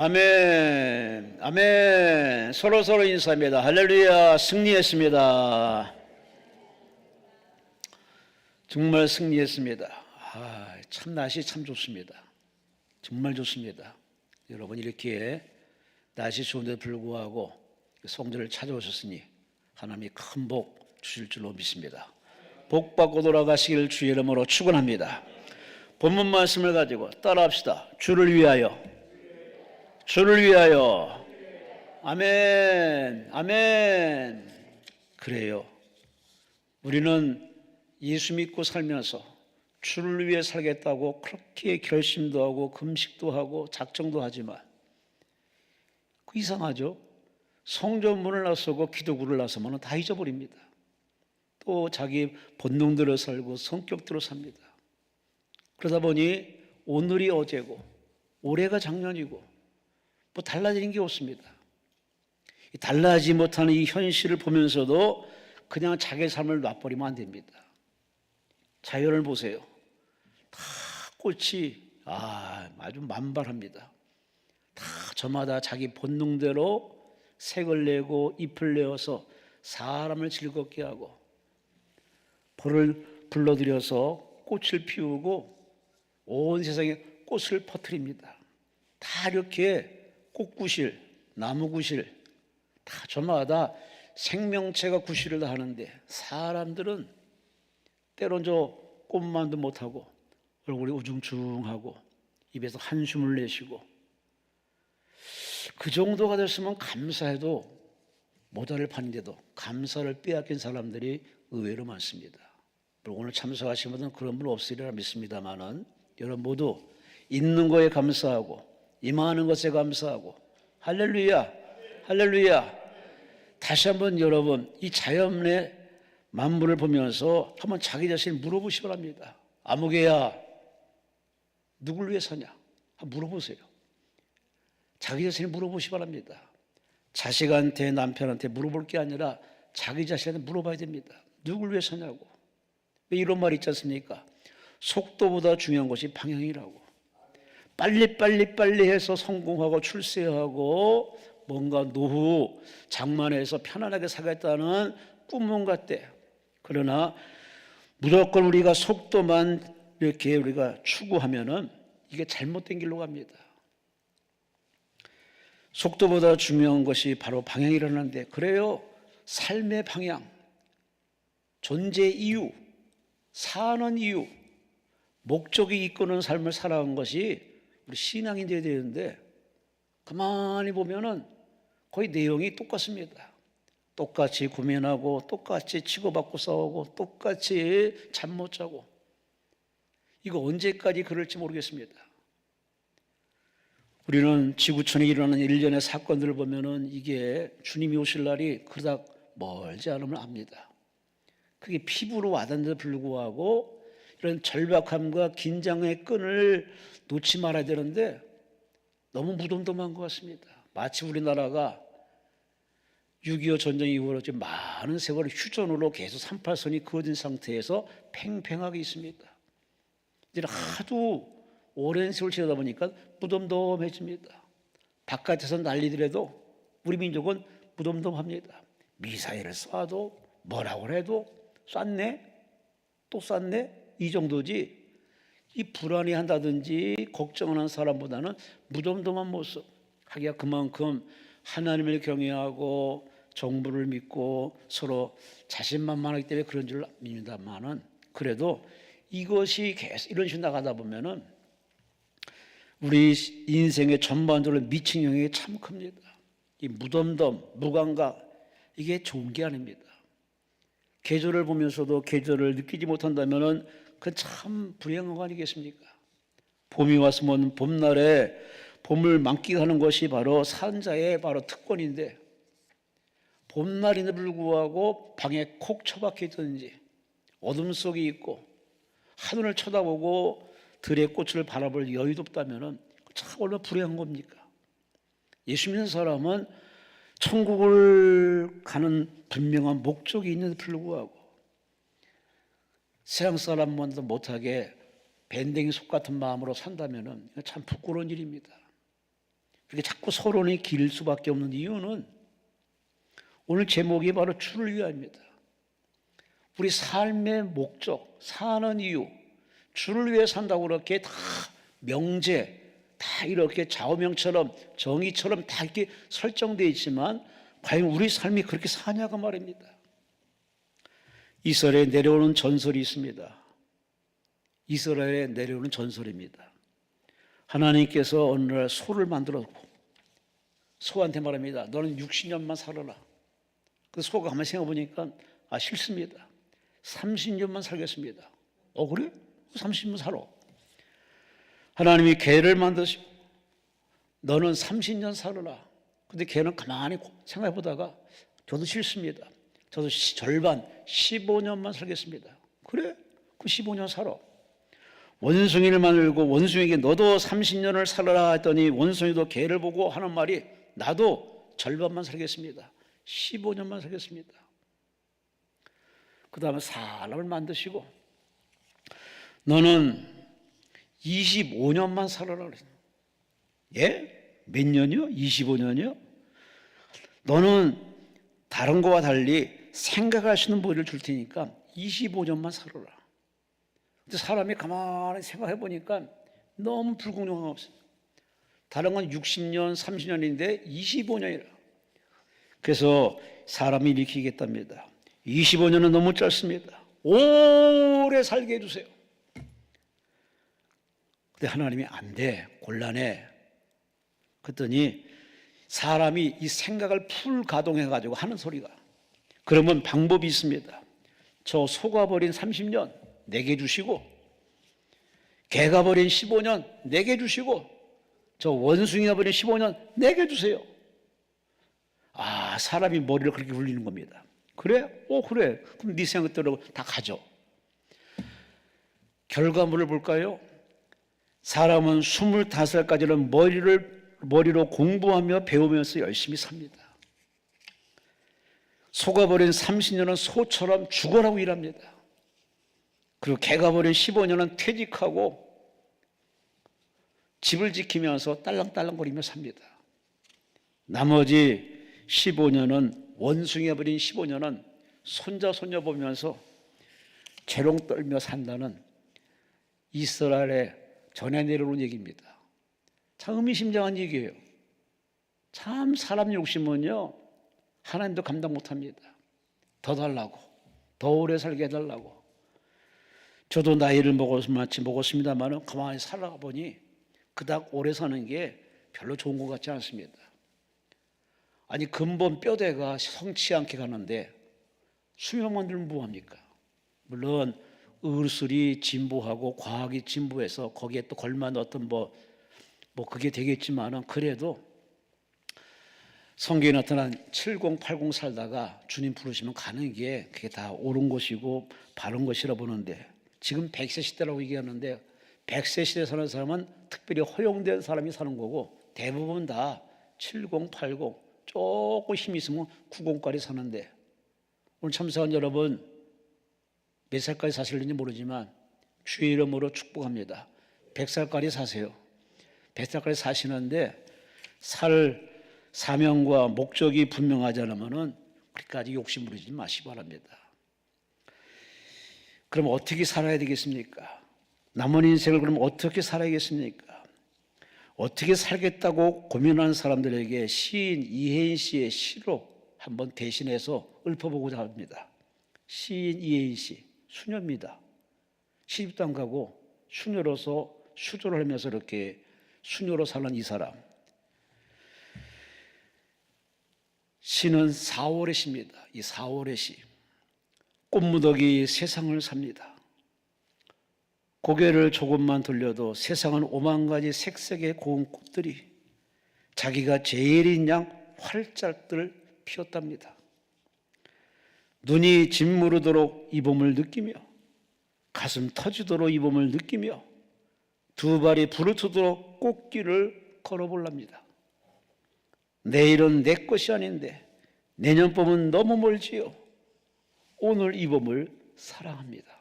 아멘, 아멘. 서로 인사합니다. 할렐루야, 승리했습니다. 정말 승리했습니다. 참 날씨 참 좋습니다. 정말 좋습니다. 여러분 이렇게 날씨 좋은데도 불구하고 성전을 찾아오셨으니 하나님이 큰 복 주실 줄로 믿습니다. 복 받고 돌아가시길 주의 이름으로 축원합니다. 본문 말씀을 가지고 따라합시다. 주를 위하여. 주를 위하여. 아멘, 아멘. 그래요. 우리는 예수 믿고 살면서 주를 위해 살겠다고 그렇게 결심도 하고 금식도 하고 작정도 하지만 이상하죠? 성전문을 나서고 기도구를 나서면 다 잊어버립니다. 또 자기 본능대로 살고 성격대로 삽니다. 그러다 보니 오늘이 어제고 올해가 작년이고 뭐 달라지는 게 없습니다. 달라지지 못하는 이 현실을 보면서도 그냥 자기 삶을 놔버리면 안 됩니다. 자연을 보세요. 다 꽃이 아주 만발합니다. 다 저마다 자기 본능대로 색을 내고 잎을 내어서 사람을 즐겁게 하고 벌을 불러들여서 꽃을 피우고 온 세상에 꽃을 퍼뜨립니다. 다 이렇게 꽃구실, 나무구실 다 저마다 생명체가 구실을 다 하는데 사람들은 때론 저 꽃만도 못하고 얼굴이 우중충하고 입에서 한숨을 내쉬고 그 정도가 됐으면 감사해도 모자를 파는데도 감사를 빼앗긴 사람들이 의외로 많습니다. 오늘 참석하신 분은 그런 분 없으리라 믿습니다만은 여러분 모두 있는 거에 감사하고 임하는 것에 감사하고 할렐루야, 할렐루야. 다시 한번 여러분 이 자연의 만물을 보면서 한번 자기 자신을 물어보시기 바랍니다. 아무개야 누굴 위해 사냐? 한번 물어보세요. 자기 자신을 물어보시기 바랍니다. 자식한테 남편한테 물어볼 게 아니라 자기 자신한테 물어봐야 됩니다. 누굴 위해 사냐고. 왜 이런 말 있지 않습니까? 속도보다 중요한 것이 방향이라고. 빨리 해서 성공하고 출세하고 뭔가 노후 장만해서 편안하게 살겠다는 꿈은 같대. 그러나 무조건 우리가 속도만 이렇게 우리가 추구하면은 이게 잘못된 길로 갑니다. 속도보다 중요한 것이 바로 방향이라는데 그래요. 삶의 방향, 존재 이유, 사는 이유, 목적이 이끄는 삶을 살아간 것이 우리 신앙이 되어야 되는데 가만히 보면은 거의 내용이 똑같습니다. 똑같이 고민하고 똑같이 치고받고 싸우고 똑같이 잠 못 자고 이거 언제까지 그럴지 모르겠습니다. 우리는 지구촌에 일어나는 일련의 사건들을 보면은 이게 주님이 오실 날이 그닥 멀지 않음을 압니다. 그게 피부로 와닿는데도 불구하고 이런 절박함과 긴장의 끈을 놓지 말아야 되는데 너무 무덤덤한 것 같습니다. 마치 우리나라가 6.25 전쟁 이후로 지금 많은 세월을 휴전으로 계속 38선이 그어진 상태에서 팽팽하게 있습니다. 이제 하도 오랜 세월 지나다 보니까 무덤덤해집니다. 바깥에서 난리더라도 우리 민족은 무덤덤합니다. 미사일을 쏴도 뭐라고 해도 쐈네? 또 쐈네? 이 정도지 이 불안해한다든지 걱정하는 사람보다는 무덤덤한 모습 하기가 그만큼 하나님을 경외하고 정부를 믿고 서로 자신만만하기 때문에 그런 줄 믿는다마는 그래도 이것이 계속 이런 식으로 나가다 보면은 우리 인생의 전반적으로 미친 영향이 참 큽니다. 이 무덤덤, 무감각 이게 좋은 게 아닙니다. 계절을 보면서도 계절을 느끼지 못한다면은 그건 참 불행한 거 아니겠습니까? 봄이 왔으면 봄날에 봄을 만끽하는 것이 바로 산자의 바로 특권인데 봄날인데 불구하고 방에 콕 처박혀 있든지 어둠 속에 있고 하늘을 쳐다보고 들의 꽃을 바라볼 여유도 없다면 참 얼마나 불행한 겁니까? 예수 믿는 사람은 천국을 가는 분명한 목적이 있는데 불구하고 세상 사람만도 못하게 밴댕이 속 같은 마음으로 산다면 참 부끄러운 일입니다. 이렇게 자꾸 서론이 길 수밖에 없는 이유는 오늘 제목이 바로 주를 위하여입니다. 우리 삶의 목적, 사는 이유, 주를 위해 산다고 그렇게 다 명제, 다 이렇게 좌우명처럼 정의처럼 다 이렇게 설정되어 있지만 과연 우리 삶이 그렇게 사냐고 말입니다. 이스라엘에 내려오는 전설이 있습니다. 이스라엘에 내려오는 전설입니다. 하나님께서 어느 날 소를 만들었고 소한테 말합니다. 너는 60년만 살아라. 그 소가 가만히 생각해 보니까 싫습니다. 30년만 살겠습니다. 그래? 30년 살아. 하나님이 개를 만드시고 너는 30년 살아라. 근데 개는 가만히 생각해 보다가 저도 싫습니다. 저도 절반 15년만 살겠습니다. 그래? 그 15년 살아. 원숭이를 만들고 원숭이에게 너도 30년을 살아라 했더니 원숭이도 개를 보고 하는 말이 나도 절반만 살겠습니다. 15년만 살겠습니다. 그 다음에 사람을 만드시고 너는 25년만 살아라 그랬어요. 예? 몇 년이요? 25년이요? 너는 다른 거와 달리 생각할 수 있는 머리를 줄 테니까 25년만 살아라. 근데 사람이 가만히 생각해 보니까 너무 불공정없어요. 다른 건 60년, 30년인데 25년이라. 그래서 사람이 이렇게 얘기했답니다. 25년은 너무 짧습니다. 오래 살게 해주세요. 근데 하나님이 안 돼, 곤란해. 그랬더니 사람이 이 생각을 풀 가동해가지고 하는 소리가, 그러면 방법이 있습니다. 저 소가 버린 30년 내게 주시고, 개가 버린 15년 내게 주시고, 저 원숭이가 버린 15년 내게 주세요. 사람이 머리를 그렇게 굴리는 겁니다. 그래? 그래. 그럼 네 생각대로 다 가져. 결과물을 볼까요? 사람은 25살까지는 머리로 공부하며 배우면서 열심히 삽니다. 소가 버린 30년은 소처럼 죽어라고 일합니다. 그리고 개가 버린 15년은 퇴직하고 집을 지키면서 딸랑딸랑거리며 삽니다. 나머지 15년은 원숭이가 버린 15년은 손자 손녀 보면서 재롱 떨며 산다는 이스라엘의 전해 내려오는 얘기입니다. 참 의미심장한 얘기예요. 참 사람 욕심은요 하나님도 감당 못합니다. 더 달라고, 더 오래 살게 해달라고. 저도 나이를 먹었습니다만 가만히 살아보니 그닥 오래 사는 게 별로 좋은 것 같지 않습니다. 아니 근본 뼈대가 성치 않게 가는데 수명만 들면 뭐합니까? 물론 의술이 진보하고 과학이 진보해서 거기에 또 걸맞는 어떤 뭐 그게 되겠지만은 그래도 성경에 나타난 70, 80 살다가 주님 부르시면 가는 게 그게 다 옳은 것이고 바른 것이라 보는데 지금 100세 시대라고 얘기하는데 100세 시대에 사는 사람은 특별히 허용된 사람이 사는 거고 대부분 다 70, 80 조금 힘이 있으면 90까지 사는데 오늘 참석한 여러분 몇 살까지 사실는지 모르지만 주의 이름으로 축복합니다. 100살까지 사세요. 100살까지 사시는데 살 사명과 목적이 분명하지 않으면 그렇게까지 욕심 부리지 마시기 바랍니다. 그럼 어떻게 살아야 되겠습니까? 남은 인생을 그럼 어떻게 살아야겠습니까? 어떻게 살겠다고 고민하는 사람들에게 시인 이혜인 씨의 시로 한번 대신해서 읊어보고자 합니다. 시인 이혜인 씨, 수녀입니다. 시집도 안 가고 수녀로서 수조를 하면서 이렇게 수녀로 사는 이 사람. 시는 4월의 시입니다. 이 4월의 시. 꽃무더기 세상을 삽니다. 고개를 조금만 돌려도 세상은 5만 가지 색색의 고운 꽃들이 자기가 제일인 양 활짝들 피었답니다. 눈이 짓무르도록 이 봄을 느끼며 가슴 터지도록 이 봄을 느끼며 두 발이 부르트도록 꽃길을 걸어볼랍니다. 내일은 내 것이 아닌데 내년 봄은 너무 멀지요. 오늘 이 봄을 사랑합니다.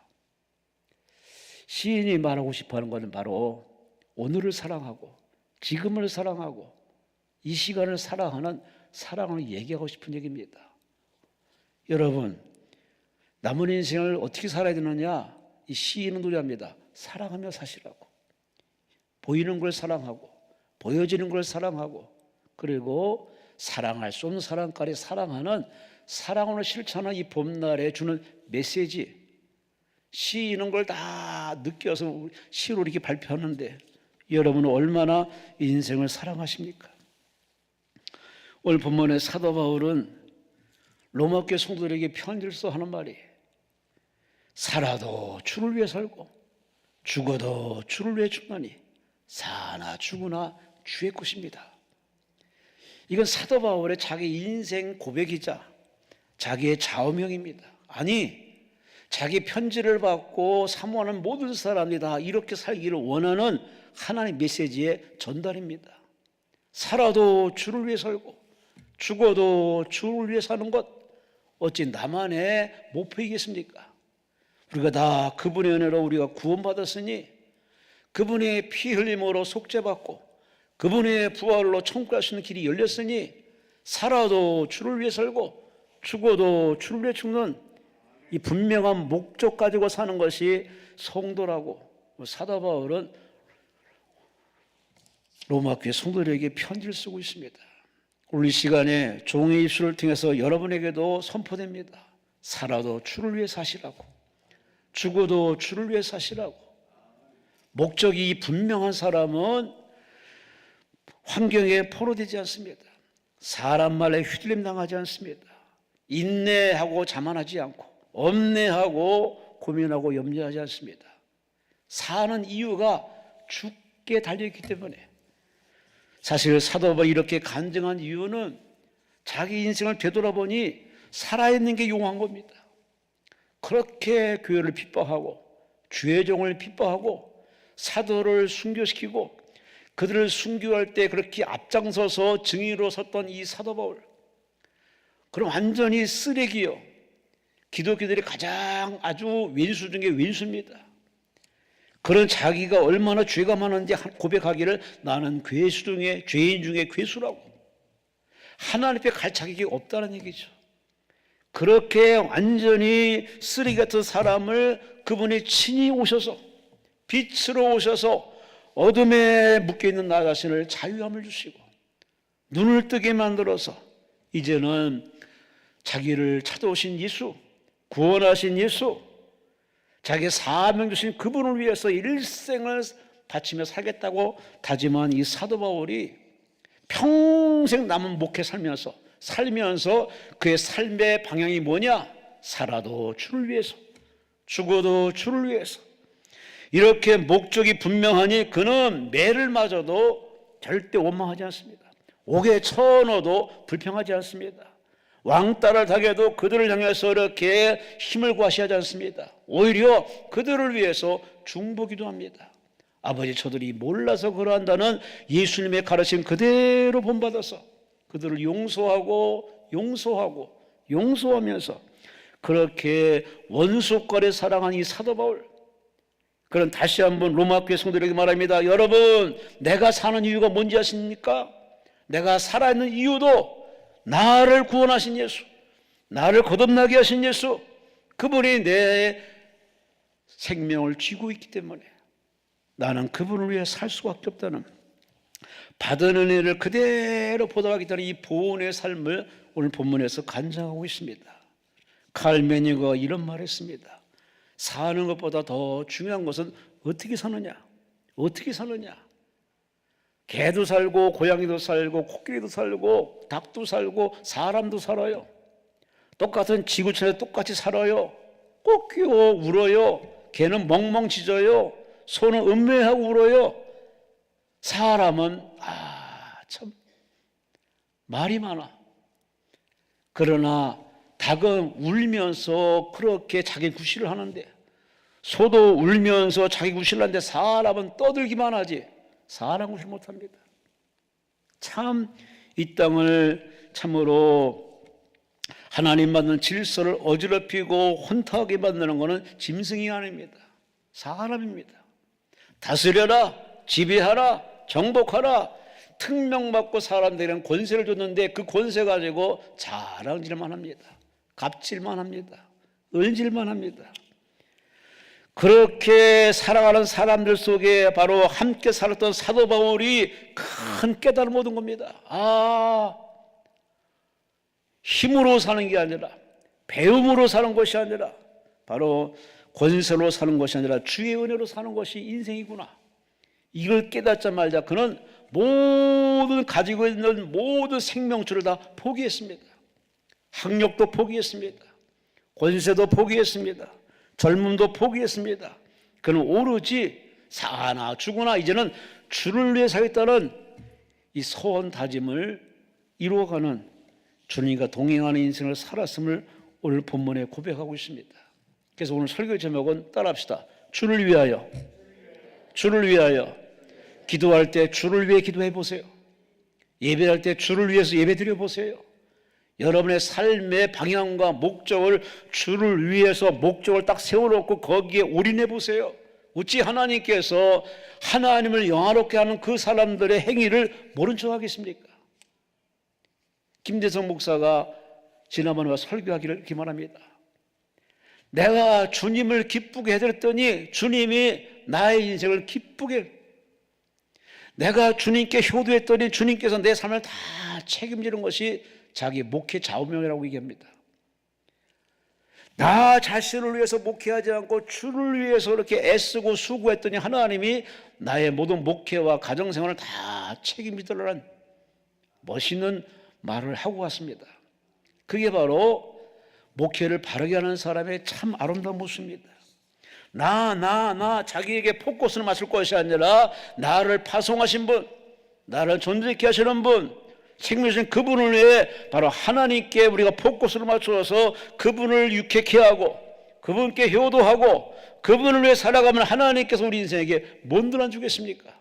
시인이 말하고 싶어하는 것은 바로 오늘을 사랑하고 지금을 사랑하고 이 시간을 사랑하는 사랑을 얘기하고 싶은 얘기입니다. 여러분, 남은 인생을 어떻게 살아야 되느냐? 이 시인은 노래합니다. 사랑하며 사시라고. 보이는 걸 사랑하고 보여지는 걸 사랑하고 그리고 사랑할 수 없는 사랑까지 사랑하는 사랑으로 실천하는 이 봄날에 주는 메시지, 시인은 걸 다 느껴서 시로 이렇게 발표하는데 여러분은 얼마나 인생을 사랑하십니까? 오늘 본문의 사도 바울은 로마교회 성도들에게 편지를 써 하는 말이 살아도 주를 위해 살고 죽어도 주를 위해 죽나니 사나 죽으나 주의 것입니다. 이건 사도 바울의 자기 인생 고백이자 자기의 좌우명입니다. 아니, 자기 편지를 받고 사모하는 모든 사람들이 다 이렇게 살기를 원하는 하나님의 메시지의 전달입니다. 살아도 주를 위해 살고 죽어도 주를 위해 사는 것 어찌 나만의 목표이겠습니까? 우리가 다 그분의 은혜로 우리가 구원받았으니 그분의 피 흘림으로 속죄받고 그분의 부활로 천국 갈 수 있는 길이 열렸으니 살아도 주를 위해 살고 죽어도 주를 위해 죽는 이 분명한 목적 가지고 사는 것이 성도라고 사도 바울은 로마교회 성도들에게 편지를 쓰고 있습니다. 오늘 이 시간에 종의 입술을 통해서 여러분에게도 선포됩니다. 살아도 주를 위해 사시라고 죽어도 주를 위해 사시라고. 목적이 분명한 사람은 환경에 포로되지 않습니다. 사람 말에 휘둘림 당하지 않습니다. 인내하고 자만하지 않고 엄내하고 고민하고 염려하지 않습니다. 사는 이유가 죽게 달려있기 때문에. 사실 사도 바울이 이렇게 간증한 이유는 자기 인생을 되돌아보니 살아있는 게 용한 겁니다. 그렇게 교회를 핍박하고 주의 종을 핍박하고 사도를 순교시키고 그들을 순교할 때 그렇게 앞장서서 증인으로 섰던 이 사도 바울, 그럼 완전히 쓰레기요. 기독교들이 가장 아주 왼수 중에 왼수입니다. 그런 자기가 얼마나 죄가 많은지 고백하기를 나는 괴수 중에 죄인 중에 괴수라고. 하나님 앞에 갈 자격이 없다는 얘기죠. 그렇게 완전히 쓰레기 같은 사람을 그분이 친히 오셔서 빛으로 오셔서 어둠에 묶여있는 나 자신을 자유함을 주시고 눈을 뜨게 만들어서 이제는 자기를 찾아오신 예수, 구원하신 예수, 자기 사명 주신 그분을 위해서 일생을 바치며 살겠다고 다짐한 이 사도 바울이 평생 남은 목회 살면서 그의 삶의 방향이 뭐냐? 살아도 주를 위해서 죽어도 주를 위해서. 이렇게 목적이 분명하니 그는 매를 맞아도 절대 원망하지 않습니다. 옥에 쳐넣어도 불평하지 않습니다. 왕따를 당해도 그들을 향해서 이렇게 힘을 과시하지 않습니다. 오히려 그들을 위해서 중보기도 합니다. 아버지, 저들이 몰라서 그러한다는 예수님의 가르침 그대로 본받아서 그들을 용서하면서 그렇게 원수까지 사랑한 이 사도 바울, 그런 다시 한번 로마교회 성도들에게 말합니다. 여러분, 내가 사는 이유가 뭔지 아십니까? 내가 살아있는 이유도 나를 구원하신 예수, 나를 거듭나게 하신 예수, 그분이 내 생명을 쥐고 있기 때문에 나는 그분을 위해 살 수밖에 없다는, 받은 은혜를 그대로 보답하기 때문에 이 보온의 삶을 오늘 본문에서 간증하고 있습니다. 칼메니가 이런 말을 했습니다. 사는 것보다 더 중요한 것은 어떻게 사느냐. 개도 살고 고양이도 살고 코끼리도 살고 닭도 살고 사람도 살아요. 똑같은 지구촌에 똑같이 살아요. 꼭 울어요. 개는 멍멍 짖어요. 소는 음매하고 울어요. 사람은 참 말이 많아. 그러나 닭은 울면서 그렇게 자기 구실을 하는데, 소도 울면서 자기 구실을 하는데 사람은 떠들기만 하지 사람 구실 못합니다. 참 이 땅을 참으로 하나님 만든 질서를 어지럽히고 혼탁하게 만드는 것은 짐승이 아닙니다. 사람입니다. 다스려라, 지배하라, 정복하라, 특명받고 사람들에게는 권세를 줬는데 그 권세 가지고 자랑질만 합니다. 갑질만 합니다. 을질만 합니다. 그렇게 살아가는 사람들 속에 바로 함께 살았던 사도 바울이 큰 깨달음을 얻은 겁니다. 힘으로 사는 게 아니라, 배움으로 사는 것이 아니라, 바로 권세로 사는 것이 아니라 주의 은혜로 사는 것이 인생이구나. 이걸 깨닫자마자 그는 모든 가지고 있는 모든 생명줄을 다 포기했습니다. 학력도 포기했습니다. 권세도 포기했습니다. 젊음도 포기했습니다. 그는 오로지 사나 죽으나 이제는 주를 위해 살겠다는 이 소원 다짐을 이루어가는 주님과 동행하는 인생을 살았음을 오늘 본문에 고백하고 있습니다. 그래서 오늘 설교 제목은 따라합시다. 주를 위하여. 주를 위하여. 기도할 때 주를 위해 기도해 보세요. 예배할 때 주를 위해서 예배 드려 보세요. 여러분의 삶의 방향과 목적을 주를 위해서 목적을 딱 세워놓고 거기에 올인해 보세요. 어찌 하나님께서 하나님을 영화롭게 하는 그 사람들의 행위를 모른 척 하겠습니까? 김대성 목사가 지난번에 설교하기를 이렇게 말합니다. 내가 주님을 기쁘게 해드렸더니 주님이 나의 인생을 기쁘게, 내가 주님께 효도했더니 주님께서 내 삶을 다 책임지는 것이 자기 목회 좌우명이라고 얘기합니다. 나 자신을 위해서 목회하지 않고 주를 위해서 이렇게 애쓰고 수고했더니 하나님이 나의 모든 목회와 가정생활을 다 책임지더라는 멋있는 말을 하고 왔습니다. 그게 바로 목회를 바르게 하는 사람의 참 아름다운 모습입니다. 나 자기에게 포커스를 맞출 것이 아니라 나를 파송하신 분, 나를 존재케 하시는 분, 생명이신 그분을 위해 바로 하나님께 우리가 포커스를 맞춰서 그분을 유쾌케 하고 그분께 효도하고 그분을 위해 살아가면 하나님께서 우리 인생에게 뭔들 안 주겠습니까?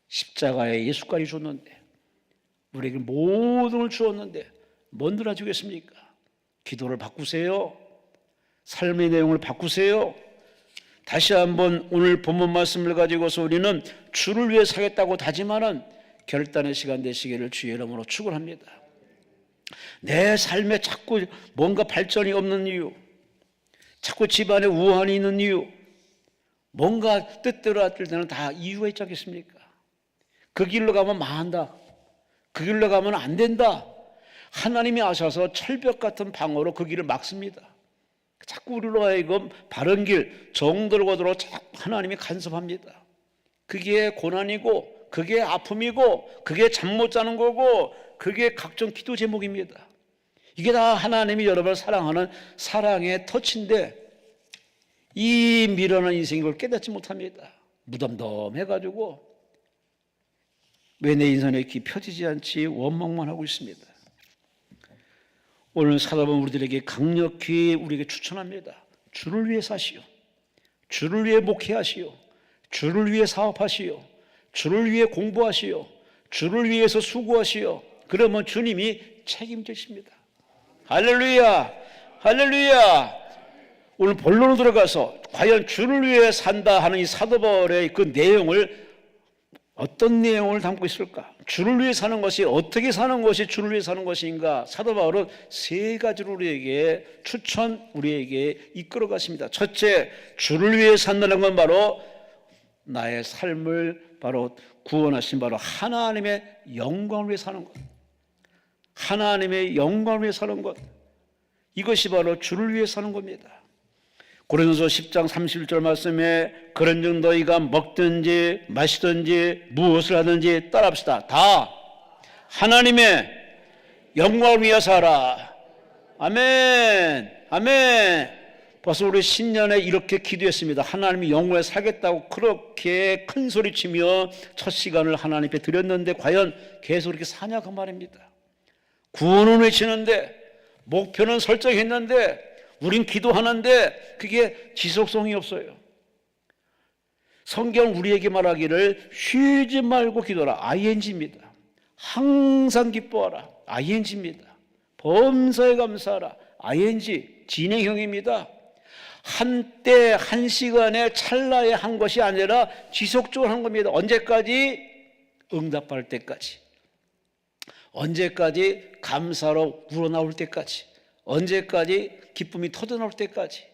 십자가에 예수까지 줬는데, 우리에게 모든 걸 주었는데 뭔들 안 주겠습니까? 기도를 바꾸세요. 삶의 내용을 바꾸세요. 다시 한번 오늘 본문 말씀을 가지고서 우리는 주를 위해 살겠다고 다짐하는 결단의 시간 되시기를 주의 이름으로 축원합니다. 내 삶에 자꾸 뭔가 발전이 없는 이유, 자꾸 집안에 우환이 있는 이유, 뭔가 뜻대로 할 때는 다 이유가 있지 않겠습니까? 그 길로 가면 망한다, 그 길로 가면 안 된다, 하나님이 아셔서 철벽 같은 방어로 그 길을 막습니다. 자꾸 우리로 하여금 바른 길, 정도를 거두러 하나님이 간섭합니다. 그게 고난이고, 그게 아픔이고, 그게 잠 못 자는 거고, 그게 각종 기도 제목입니다. 이게 다 하나님이 여러분을 사랑하는 사랑의 터치인데, 이 미련한 인생이 걸 깨닫지 못합니다. 무덤덤해가지고 왜 내 인생에 이렇게 펴지지 않지 원망만 하고 있습니다. 오늘 사도바울은 우리들에게 강력히 우리에게 추천합니다. 주를 위해 사시오, 주를 위해 목회하시오, 주를 위해 사업하시오, 주를 위해 공부하시오, 주를 위해서 수고하시오. 그러면 주님이 책임지십니다. 할렐루야, 할렐루야. 오늘 본론으로 들어가서 과연 주를 위해 산다 하는 이 사도 바울의 그 내용을, 어떤 내용을 담고 있을까? 주를 위해 사는 것이 어떻게 사는 것이 주를 위해 사는 것인가? 사도 바울은 세 가지로 우리에게 우리에게 이끌어 가십니다. 첫째, 주를 위해 산다는 건 바로 나의 삶을 바로 구원하신 바로 하나님의 영광을 위해 사는 것, 하나님의 영광을 위해 사는 것, 이것이 바로 주를 위해 사는 겁니다. 고린도서 10장 31절 말씀에 그런즉 너희가 먹든지 마시든지 무엇을 하든지 따라합시다. 다 하나님의 영광을 위해서 하라. 아멘, 아멘. 벌써 우리 신년에 이렇게 기도했습니다. 하나님이 영원히 살겠다고 그렇게 큰 소리치며 첫 시간을 하나님 앞에 드렸는데 과연 계속 이렇게 사냐 그 말입니다. 구원은 외치는데, 목표는 설정했는데, 우린 기도하는데 그게 지속성이 없어요. 성경 우리에게 말하기를 쉬지 말고 기도하라, ing입니다. 항상 기뻐하라, ing입니다. 범사에 감사하라, ing, 진행형입니다. 한때 한 시간에 찰나에 한 것이 아니라 지속적으로 한 겁니다. 언제까지? 응답할 때까지, 언제까지 감사로 우러나올 때까지, 언제까지 기쁨이 터져나올 때까지.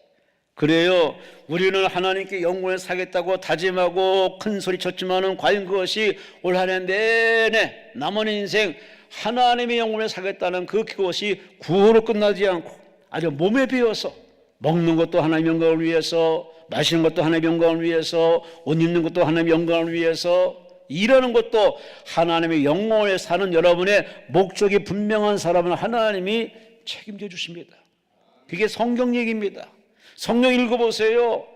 그래요, 우리는 하나님께 영원히 살겠다고 다짐하고 큰 소리 쳤지만은 과연 그것이 올 한 해 내내 남은 인생 하나님의 영원히 살겠다는 그것이 구호로 끝나지 않고 아주 몸에 배어서 먹는 것도 하나님의 영광을 위해서, 마시는 것도 하나님의 영광을 위해서, 옷 입는 것도 하나님의 영광을 위해서, 일하는 것도 하나님의 영광을 사는 여러분의 목적이 분명한 사람은 하나님이 책임져 주십니다. 그게 성경 얘기입니다. 성경 읽어보세요.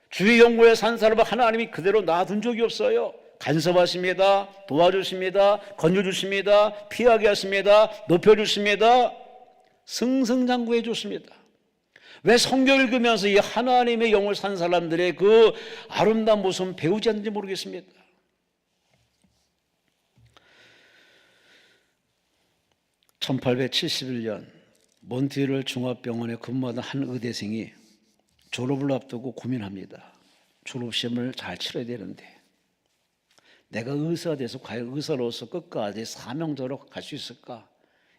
주의 영광에 산 사람은 하나님이 그대로 놔둔 적이 없어요. 간섭하십니다. 도와주십니다. 건져주십니다. 피하게 하십니다. 높여주십니다. 승승장구해 주십니다. 왜 성경 읽으면서 이 하나님의 영을 산 사람들의 그 아름다운 모습은 배우지 않는지 모르겠습니다. (1871년) 몬트리올 종합병원에 근무하던 한 의대생이 졸업을 앞두고 고민합니다. 졸업시험을 잘 치러야 되는데 내가 의사가 돼서 과연 의사로서 끝까지 사명자로 갈 수 있을까?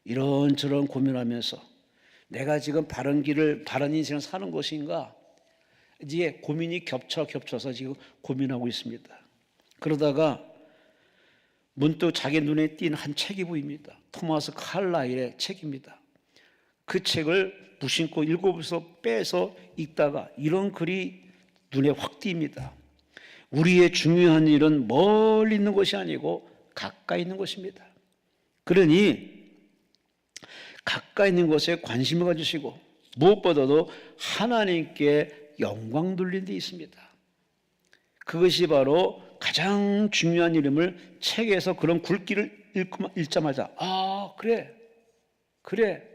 이런저런 고민하면서 내가 지금 바른 길을, 바른 인생을 사는 것인가? 이제 고민이 겹쳐서 지금 고민하고 있습니다. 그러다가 문득 자기 눈에 띈 한 책이 보입니다. 토마스 칼라일의 책입니다. 그 책을 무심코 읽어서 빼서 읽다가 이런 글이 눈에 확 띕니다. 우리의 중요한 일은 멀리 있는 것이 아니고 가까이 있는 것입니다. 그러니 가까이 있는 것에 관심을 가지시고 무엇보다도 하나님께 영광 돌리는 데 있습니다. 그것이 바로 가장 중요한 일임을 책에서 그런 굵기를 읽자마자 그래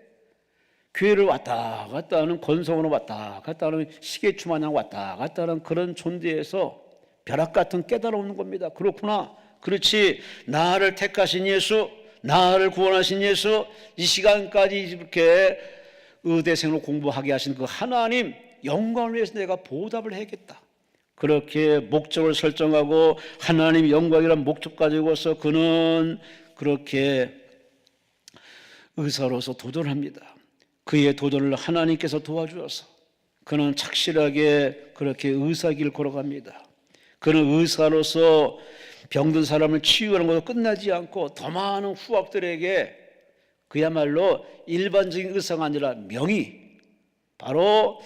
교회를 왔다 갔다 하는, 건성으로 왔다 갔다 하는, 시계추 마냥 왔다 갔다 하는 그런 존재에서 벼락 같은 깨달음을 겁니다. 그렇구나, 그렇지, 나를 택하신 예수, 나를 구원하신 예수, 이 시간까지 이렇게 의대생으로 공부하게 하신 그 하나님 영광을 위해서 내가 보답을 해야겠다. 그렇게 목적을 설정하고 하나님 영광이라는 목적 가지고서 그는 그렇게 의사로서 도전합니다. 그의 도전을 하나님께서 도와주어서 그는 착실하게 그렇게 의사길을 걸어갑니다. 그는 의사로서 병든 사람을 치유하는 것도 끝나지 않고 더 많은 후학들에게 그야말로 일반적인 의사가 아니라 명의, 바로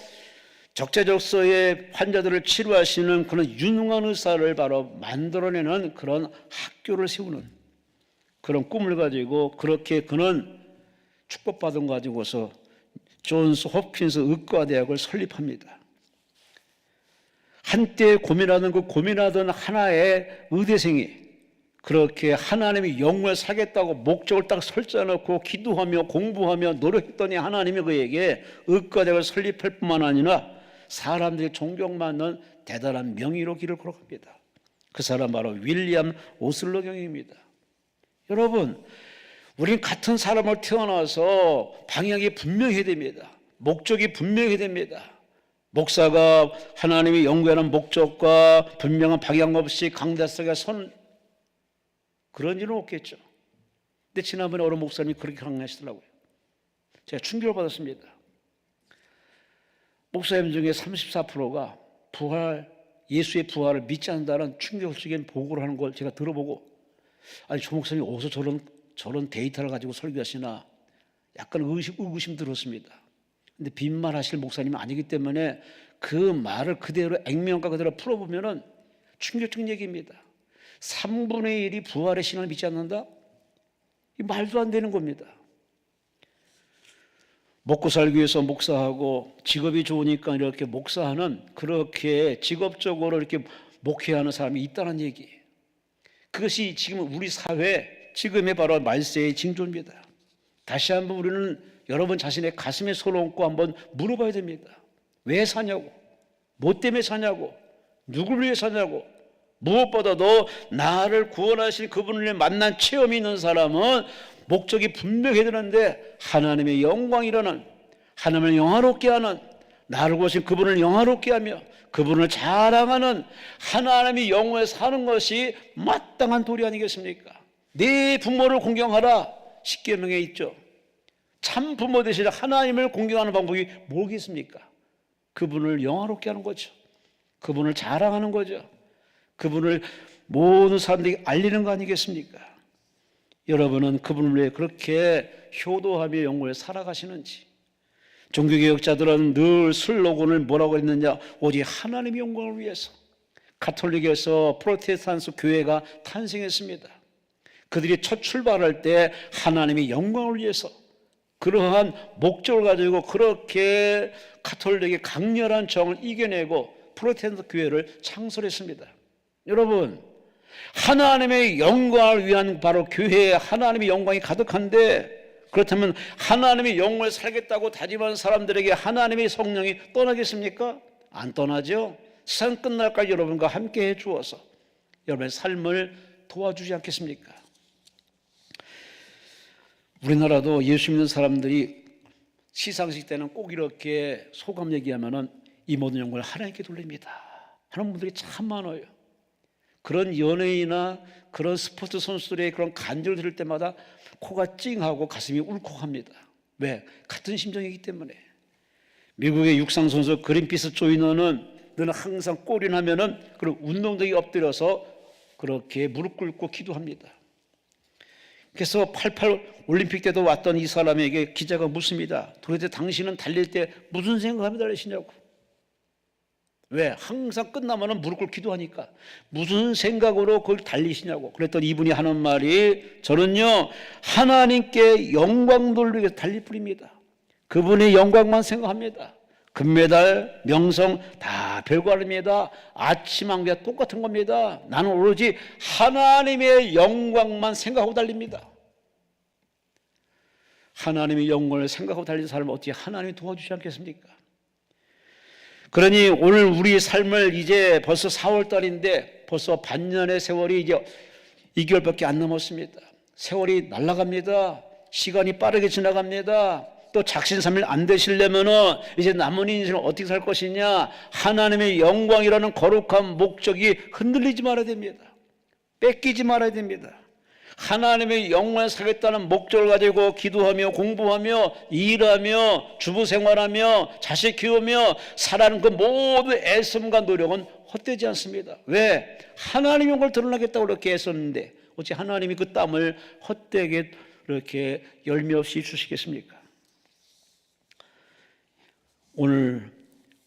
적재적소의 환자들을 치료하시는 그런 유능한 의사를 바로 만들어내는 그런 학교를 세우는 그런 꿈을 가지고 그렇게 그는 축복받은 거 가지고서 존스 홉킨스 의과대학을 설립합니다. 한때 고민하던 하나의 의대생이 그렇게 하나님의 영광을 살겠다고 목적을 딱 설정해놓고 기도하며 공부하며 노력했더니 하나님이 그에게 의과대학을 설립할 뿐만 아니라 사람들이 존경받는 대단한 명의로 길을 걸어갑니다. 그 사람 바로 윌리엄 오슬러 경입니다. 여러분, 우린 같은 사람을 태어나서 방향이 분명해야 됩니다. 목적이 분명해야 됩니다. 목사가 하나님의 영광하는 목적과 분명한 방향 없이 강대 속에 선 그런 일은 없겠죠. 근데 지난번에 어느 목사님이 그렇게 강의하시더라고요. 제가 충격을 받았습니다. 목사님 중에 34%가 예수의 부활을 믿지 않는다는 충격적인 보고를 하는 걸 제가 들어보고, 아니 조 목사님이 어디서 저런 데이터를 가지고 설교하시나 약간 의구심 들었습니다. 근데 빈말 하실 목사님이 아니기 때문에 그 말을 그대로 액면가 그대로 풀어보면은 충격적인 얘기입니다. 3분의 1이 부활의 신앙을 믿지 않는다? 이 말도 안 되는 겁니다. 먹고 살기 위해서 목사하고 직업이 좋으니까 이렇게 목사하는, 그렇게 직업적으로 이렇게 목회하는 사람이 있다는 얘기. 그것이 지금 우리 사회 지금의 바로 말세의 징조입니다. 다시 한번 우리는 여러분 자신의 가슴에 손을 얹고 한번 물어봐야 됩니다. 왜 사냐고, 뭐 때문에 사냐고, 누구를 위해 사냐고. 무엇보다도 나를 구원하실 그분을 만난 체험이 있는 사람은 목적이 분명해야 되는데 하나님의 영광이라는, 하나님을 영화롭게 하는, 나를 구하신 그분을 영화롭게 하며 그분을 자랑하는 하나님의 영혼에 사는 것이 마땅한 도리 아니겠습니까? 네 부모를 공경하라. 십계명에 있죠. 참 부모 되시는 하나님을 공경하는 방법이 뭐겠습니까? 그분을 영화롭게 하는 거죠. 그분을 자랑하는 거죠. 그분을 모든 사람들이 알리는 거 아니겠습니까? 여러분은 그분을 왜 그렇게 효도하며 영혼을 살아가시는지. 종교개혁자들은 늘 슬로건을 뭐라고 했느냐? 오직 하나님의 영광을 위해서. 가톨릭에서 프로테스탄트 교회가 탄생했습니다. 그들이 첫 출발할 때 하나님의 영광을 위해서 그러한 목적을 가지고 그렇게 가톨릭의 강렬한 정을 이겨내고 프로테스탄트 교회를 창설했습니다. 여러분, 하나님의 영광을 위한 바로 교회에 하나님의 영광이 가득한데, 그렇다면 하나님의 영광을 살겠다고 다짐한 사람들에게 하나님의 성령이 떠나겠습니까? 안 떠나죠. 세상 끝날까지 여러분과 함께 해 주어서 여러분의 삶을 도와주지 않겠습니까? 우리나라도 예수 믿는 사람들이 시상식 때는 꼭 이렇게 소감 얘기하면은 이 모든 영광을 하나님께 돌립니다 하는 분들이 참 많아요. 그런 연예인이나 그런 스포츠 선수들의 그런 간증을 들을 때마다 코가 찡하고 가슴이 울컥합니다. 왜? 같은 심정이기 때문에. 미국의 육상 선수 그린피스 조이너는 늘 항상 골이 나면은 그런 운동장에 엎드려서 그렇게 무릎 꿇고 기도합니다. 그래서 88 올림픽 때도 왔던 이 사람에게 기자가 묻습니다. 도대체 당신은 달릴 때 무슨 생각하며 달리시냐고. 왜? 항상 끝나면 무릎 꿇고 기도하니까. 무슨 생각으로 그걸 달리시냐고. 그랬더니 이분이 하는 말이, 저는요 하나님께 영광 돌리기 위해서 달릴 뿐입니다. 그분의 영광만 생각합니다. 금메달, 명성 다 별거 아닙니다. 아침 한개가 똑같은 겁니다. 나는 오로지 하나님의 영광만 생각하고 달립니다. 하나님의 영광을 생각하고 달리는 사람을 어떻게 하나님이 도와주지 않겠습니까? 그러니 오늘 우리 삶을 이제 벌써 4월달인데 벌써 반년의 세월이 이제 2개월밖에 안 남았습니다. 세월이 날아갑니다. 시간이 빠르게 지나갑니다. 또 작심삼일 안 되시려면은 이제 남은 인생을 어떻게 살 것이냐? 하나님의 영광이라는 거룩한 목적이 흔들리지 말아야 됩니다. 뺏기지 말아야 됩니다. 하나님의 영광을 살겠다는 목적을 가지고 기도하며 공부하며 일하며 주부생활하며 자식 키우며 살아가는 그 모든 애씀과 노력은 헛되지 않습니다. 왜? 하나님의 영광을 드러나겠다고 그렇게 애썼는데 어찌 하나님이 그 땀을 헛되게 이렇게 열매 없이 주시겠습니까? 오늘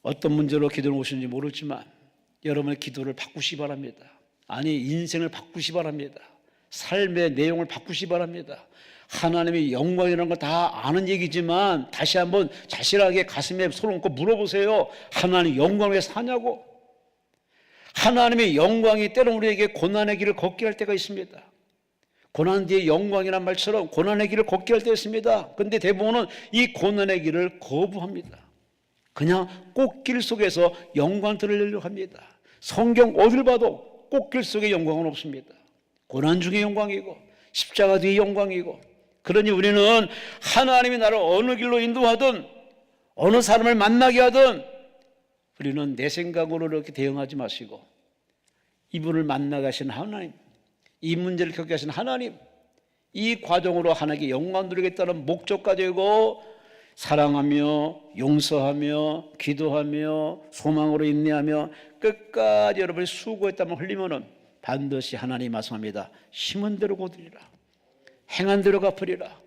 어떤 문제로 기도를 오시는지 모르지만 여러분의 기도를 바꾸시기 바랍니다. 아니, 인생을 바꾸시기 바랍니다. 삶의 내용을 바꾸시기 바랍니다. 하나님의 영광이라는 거 다 아는 얘기지만 다시 한번 자신에게 가슴에 손을 얹고 물어보세요. 하나님의 영광 왜 사냐고. 하나님의 영광이 때로 우리에게 고난의 길을 걷게 할 때가 있습니다. 고난 뒤에 영광이란 말처럼 고난의 길을 걷게 할 때가 있습니다. 그런데 대부분은 이 고난의 길을 거부합니다. 그냥 꽃길 속에서 영광 들으려고 합니다. 성경 어딜 봐도 꽃길 속에 영광은 없습니다. 고난 중에 영광이고 십자가 뒤에 영광이고. 그러니 우리는 하나님이 나를 어느 길로 인도하든 어느 사람을 만나게 하든 우리는 내 생각으로 이렇게 대응하지 마시고 이분을 만나가신 하나님, 이 문제를 겪게 하신 하나님, 이 과정으로 하나님께 영광 누리겠다는 목적 가지고 사랑하며 용서하며 기도하며 소망으로 인내하며 끝까지 여러분이 수고했다면 흘리면은 반드시 하나님이 말씀합니다. 심은 대로 거두리라. 행한 대로 갚으리라.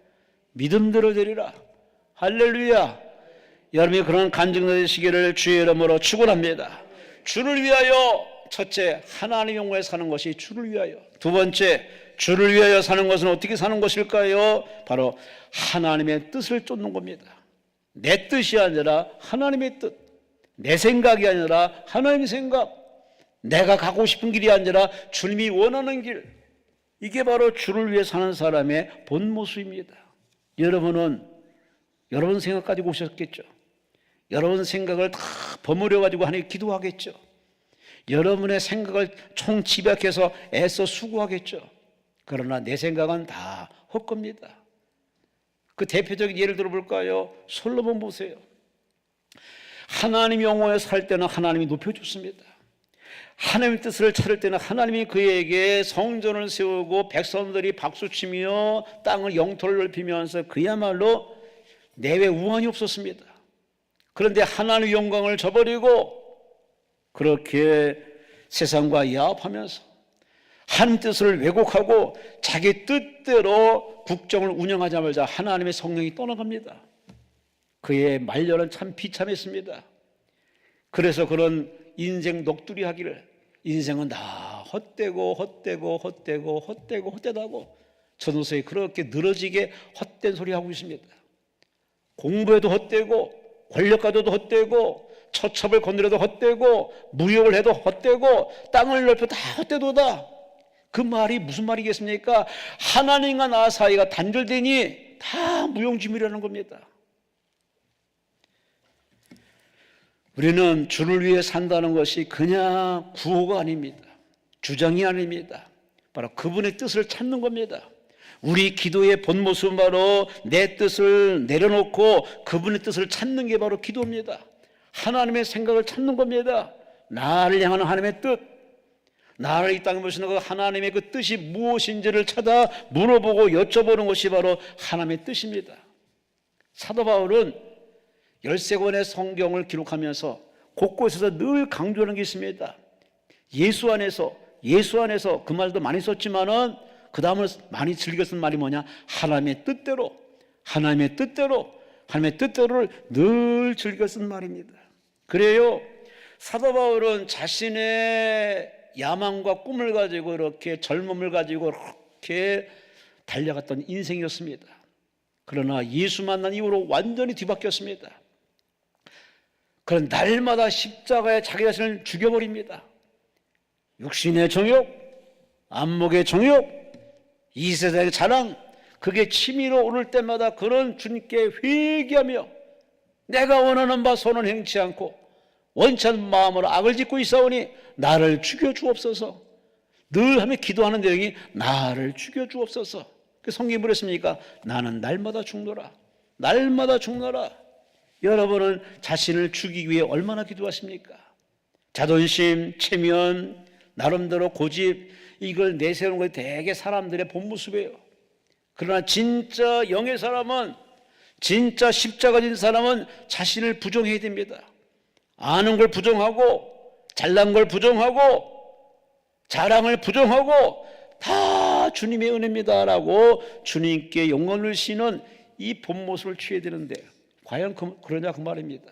믿음대로 되리라. 할렐루야. 여러분이 그런 간증 되시기를 주의 이름으로 축원합니다. 주를 위하여 첫째, 하나님의 영광에 사는 것이 주를 위하여. 두 번째, 주를 위하여 사는 것은 어떻게 사는 것일까요? 바로 하나님의 뜻을 쫓는 겁니다. 내 뜻이 아니라 하나님의 뜻, 내 생각이 아니라 하나님의 생각, 내가 가고 싶은 길이 아니라 주님이 원하는 길, 이게 바로 주를 위해 사는 사람의 본 모습입니다. 여러분은 여러분 생각 가지고 오셨겠죠. 여러분 생각을 다 버무려 가지고 하나님께 기도하겠죠. 여러분의 생각을 총집약해서 애써 수고하겠죠. 그러나 내 생각은 다 헛겁니다. 그 대표적인 예를 들어볼까요? 솔로몬 보세요. 하나님 영혼에 살 때는 하나님이 높여줬습니다. 하나님의 뜻을 찾을 때는 하나님이 그에게 성전을 세우고 백성들이 박수치며 땅을 영토를 넓히면서 그야말로 내외 우환이 없었습니다. 그런데 하나님의 영광을 저버리고 그렇게 세상과 야합하면서 하나님 뜻을 왜곡하고 자기 뜻대로 국정을 운영하자마자 하나님의 성령이 떠나갑니다. 그의 말년은 참 비참했습니다. 그래서 그런 인생 녹두리 하기를, 인생은 다 헛되고 전도서에 그렇게 늘어지게 헛된 소리 하고 있습니다. 공부해도 헛되고, 권력 가져도 헛되고, 처첩을 건드려도 헛되고, 무역을 해도 헛되고, 땅을 넓혀 다 헛되도다. 그 말이 무슨 말이겠습니까? 하나님과 나 사이가 단절되니 다 무용지물이라는 겁니다. 우리는 주를 위해 산다는 것이 그냥 구호가 아닙니다. 주장이 아닙니다. 바로 그분의 뜻을 찾는 겁니다. 우리 기도의 본 모습은 바로 내 뜻을 내려놓고 그분의 뜻을 찾는 게 바로 기도입니다. 하나님의 생각을 찾는 겁니다. 나를 향하는 하나님의 뜻, 나를 이 땅에 모시는 그 하나님의 그 뜻이 무엇인지를 찾아 물어보고 여쭤보는 것이 바로 하나님의 뜻입니다. 사도 바울은 13권의 성경을 기록하면서 곳곳에서 늘 강조하는 게 있습니다. 예수 안에서 그 말도 많이 썼지만은 그 다음을 많이 즐겨 쓴 말이 뭐냐? 하나님의 뜻대로를 늘 즐겨 쓴 말입니다. 그래요. 사도 바울은 자신의 야망과 꿈을 가지고 이렇게 젊음을 가지고 이렇게 달려갔던 인생이었습니다. 그러나 예수 만난 이후로 완전히 뒤바뀌었습니다. 그런 날마다 십자가에 자기 자신을 죽여버립니다. 육신의 정욕, 안목의 정욕, 이 세상의 자랑, 그게 치밀어 오를 때마다 그런 주님께 회개하며 내가 원하는 바 손은 행치 않고 원치 않는 마음으로 악을 짓고 있사오니 나를 죽여주옵소서. 늘 하며 기도하는 내용이 나를 죽여주옵소서. 그 성경이 뭐랬습니까? 나는 날마다 죽노라. 여러분은 자신을 죽이기 위해 얼마나 기도하십니까? 자존심, 체면, 나름대로 고집, 이걸 내세우는 것이 대개 사람들의 본 모습이에요. 그러나 진짜 영의 사람은, 진짜 십자가 진 사람은 자신을 부정해야 됩니다. 아는 걸 부정하고, 잘난 걸 부정하고, 자랑을 부정하고, 다 주님의 은혜입니다라고 주님께 영광을 주시는 이 본 모습을 취해야 되는데 과연 그러냐 그 말입니다.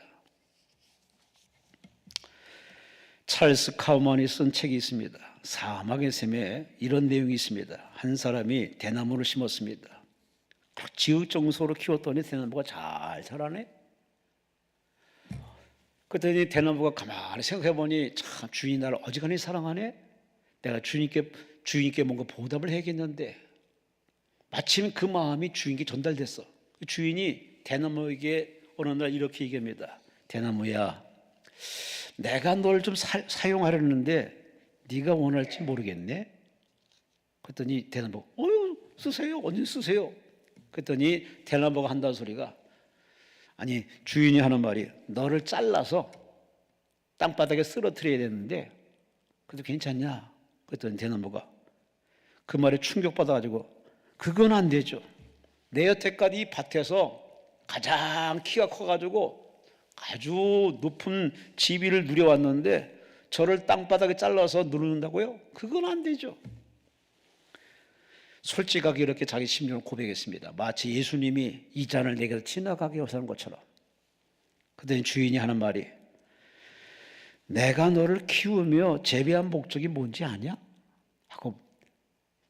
찰스 카우만이 쓴 책이 있습니다. 사막의 샘에 이런 내용이 있습니다. 한 사람이 대나무를 심었습니다. 지읒정소로 키웠더니 대나무가 잘 자라네. 그랬더니 대나무가 가만히 생각해보니 참 주인이 나를 어지간히 사랑하네. 내가 주인께 뭔가 보답을 해야겠는데 마침 그 마음이 주인께 전달됐어. 주인이 대나무에게 어느 날 이렇게 얘기합니다. 대나무야, 내가 널 좀 사용하려는데 네가 원할지 모르겠네. 그랬더니 대나무가 쓰세요. 언제 쓰세요. 그랬더니 대나무가 한다는 소리가, 아니 주인이 하는 말이 너를 잘라서 땅바닥에 쓰러뜨려야 되는데 그래도 괜찮냐. 그랬더니 대나무가 그 말에 충격받아가지고 그건 안 되죠. 내 여태까지 이 밭에서 가장 키가 커가지고 아주 높은 지위를 누려왔는데 저를 땅바닥에 잘라서 누른다고요? 그건 안 되죠. 솔직하게 이렇게 자기 심정을 고백했습니다. 마치 예수님이 이 잔을 내게서 지나가게 하는 것처럼. 그랬더니 주인이 하는 말이, 내가 너를 키우며 재배한 목적이 뭔지 아냐? 하고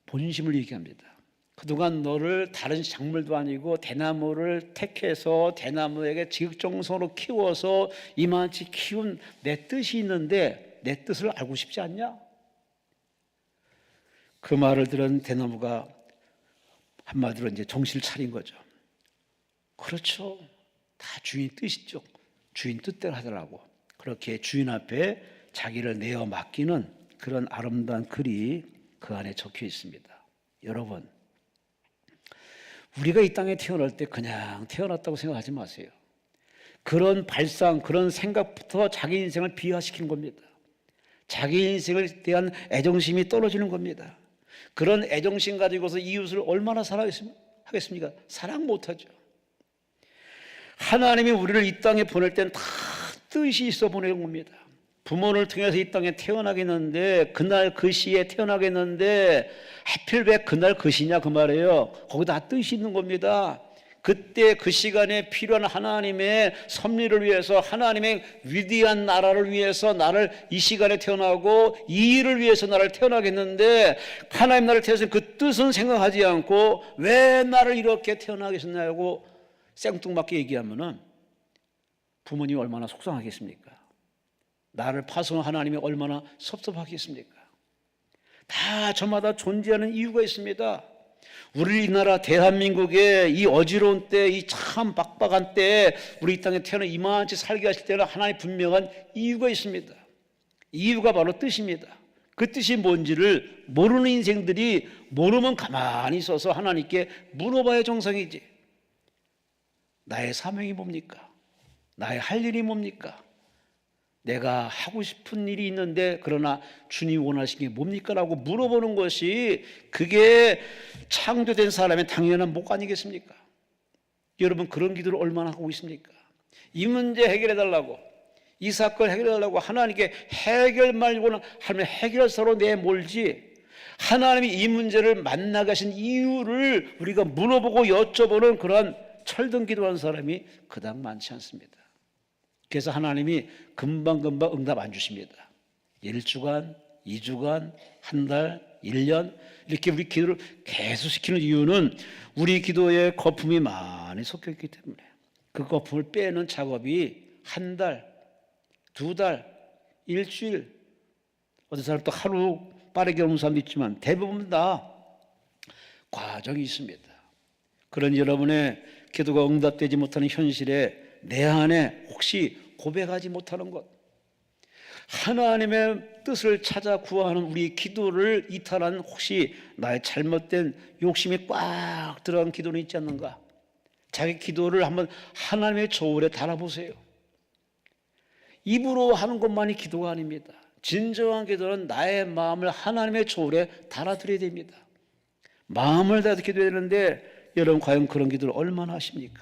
본심을 얘기합니다. 그동안 너를 다른 작물도 아니고 대나무를 택해서 대나무에게 지극정성으로 키워서 이만치 키운 내 뜻이 있는데 내 뜻을 알고 싶지 않냐? 그 말을 들은 대나무가 한마디로 이제 정신을 차린 거죠. 그렇죠. 다 주인 뜻이죠. 주인 뜻대로 하더라고. 그렇게 주인 앞에 자기를 내어 맡기는 그런 아름다운 글이 그 안에 적혀 있습니다. 여러분, 우리가 이 땅에 태어날 때 그냥 태어났다고 생각하지 마세요. 그런 발상, 그런 생각부터 자기 인생을 비하시키는 겁니다. 자기 인생에 대한 애정심이 떨어지는 겁니다. 그런 애정심 가지고서 이웃을 얼마나 사랑하겠습니까? 사랑 못하죠. 하나님이 우리를 이 땅에 보낼 때는 다 뜻이 있어 보내는 겁니다. 부모를 통해서 이 땅에 태어나겠는데, 그날 그 시에 태어나겠는데 하필 왜 그날 그 시냐 그 말이에요. 거기다 뜻이 있는 겁니다. 그때 그 시간에 필요한 하나님의 섭리를 위해서, 하나님의 위대한 나라를 위해서 나를 이 시간에 태어나고 이 일을 위해서 나를 태어나겠는데, 하나님 나를 태어나서 그 뜻은 생각하지 않고 왜 나를 이렇게 태어나게 하셨냐고 생뚱맞게 얘기하면은 부모님이 얼마나 속상하겠습니까? 나를 파송한 하나님이 얼마나 섭섭하겠습니까? 다 저마다 존재하는 이유가 있습니다. 우리나라 대한민국의 이 어지러운 때, 이 참 빡빡한 때 우리 이 땅에 태어나 이만치 살게 하실 때는 하나님 분명한 이유가 있습니다. 이유가 바로 뜻입니다. 그 뜻이 뭔지를 모르는 인생들이 모르면 가만히 있어서 하나님께 물어봐야 정상이지. 나의 사명이 뭡니까? 나의 할 일이 뭡니까? 내가 하고 싶은 일이 있는데 그러나 주님 원하시는 게 뭡니까? 라고 물어보는 것이, 그게 창조된 사람의 당연한 목 아니겠습니까? 여러분, 그런 기도를 얼마나 하고 있습니까? 이 문제 해결해 달라고, 이 사건 해결해 달라고 하나님께 해결 말고는 하나님 해결사로 내몰지, 하나님이 이 문제를 만나게 하신 이유를 우리가 물어보고 여쭤보는 그런 철든 기도하는 사람이 그닥 많지 않습니다. 그래서 하나님이 금방금방 응답 안 주십니다. 1주간, 2주간, 한 달, 1년 이렇게 우리 기도를 계속 시키는 이유는 우리 기도에 거품이 많이 섞여 있기 때문에, 그 거품을 빼는 작업이 한 달, 2달, 일주일, 어떤 사람 또 하루 빠르게 오는 사람도 있지만 대부분 다 과정이 있습니다. 그런 여러분의 기도가 응답되지 못하는 현실에 내 안에 혹시 고백하지 못하는 것, 하나님의 뜻을 찾아 구하는 우리 기도를 이탈한 혹시 나의 잘못된 욕심이 꽉 들어간 기도는 있지 않는가? 자기 기도를 한번 하나님의 저울에 달아보세요. 입으로 하는 것만이 기도가 아닙니다. 진정한 기도는 나의 마음을 하나님의 저울에 달아드려야 됩니다. 마음을 다해서 기도해야 되는데, 여러분 과연 그런 기도를 얼마나 하십니까?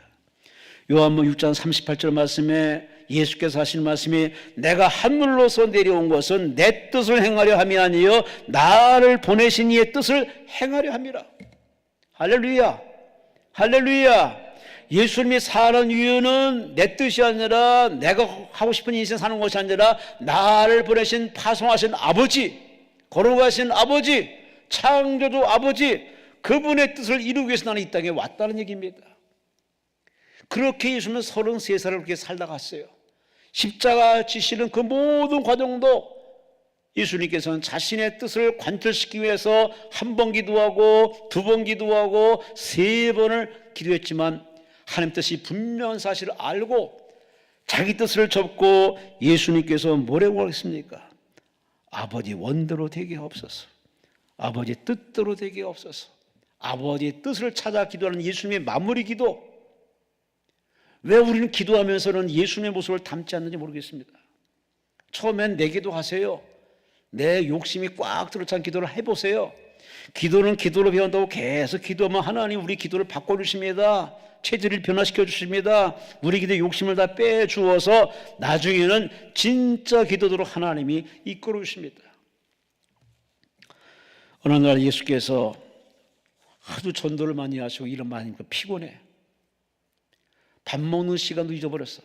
요한복음 6장 38절 말씀에 예수께서 하신 말씀이, 내가 하늘로서 내려온 것은 내 뜻을 행하려 함이 아니요 나를 보내신 이의 뜻을 행하려 함이라. 할렐루야, 할렐루야. 예수님이 사는 이유는 내 뜻이 아니라, 내가 하고 싶은 인생 사는 것이 아니라, 나를 보내신 파송하신 아버지, 걸어가신 아버지, 창조주 아버지, 그분의 뜻을 이루기 위해서 나는 이 땅에 왔다는 얘기입니다. 그렇게 예수님은 33살을 그렇게 살다 갔어요. 십자가 지시는 그 모든 과정도 예수님께서는 자신의 뜻을 관철시키기 위해서 한 번 기도하고, 2번 기도하고, 3번을 기도했지만 하나님 뜻이 분명한 사실을 알고 자기 뜻을 접고 예수님께서 뭐라고 하겠습니까? 아버지 원대로 되게 하옵소서, 아버지 뜻대로 되게 하옵소서. 아버지의 뜻을 찾아 기도하는 예수님의 마무리 기도. 왜 우리는 기도하면서는 예수님의 모습을 담지 않는지 모르겠습니다. 처음엔 내 기도하세요. 내 욕심이 꽉 들어찬 기도를 해보세요. 기도는 기도로 배운다고 계속 기도하면 하나님 우리 기도를 바꿔주십니다. 체질을 변화시켜 주십니다. 우리 기도의 욕심을 다 빼주어서 나중에는 진짜 기도대로 하나님이 이끌어 주십니다. 어느 날 예수께서 하도 전도를 많이 하시고 일을 많이 하니까 피곤해. 밥 먹는 시간도 잊어버렸어.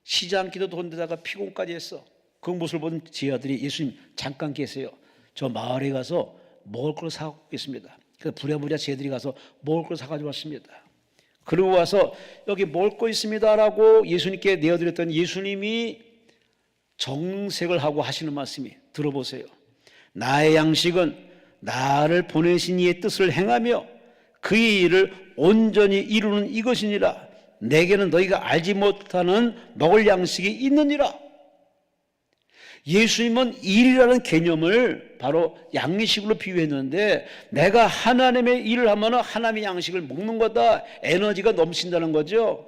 쉬지 않기도 돈데다가 피곤까지 했어. 그 모습을 본 제 아들이, 예수님 잠깐 계세요. 저 마을에 가서 먹을 걸 사갖고 오겠습니다. 그래서 부랴부랴 제 아들이 가서 먹을 걸 사가지고 왔습니다. 그리고 와서 여기 먹을 거 있습니다 라고 예수님께 내어드렸더니 예수님이 정색을 하고 하시는 말씀이, 들어보세요. 나의 양식은 나를 보내신 이의 뜻을 행하며 그의 일을 온전히 이루는 이것이니라. 내게는 너희가 알지 못하는 먹을 양식이 있느니라. 예수님은 일이라는 개념을 바로 양식으로 비유했는데, 내가 하나님의 일을 하면 하나님의 양식을 먹는 거다, 에너지가 넘친다는 거죠.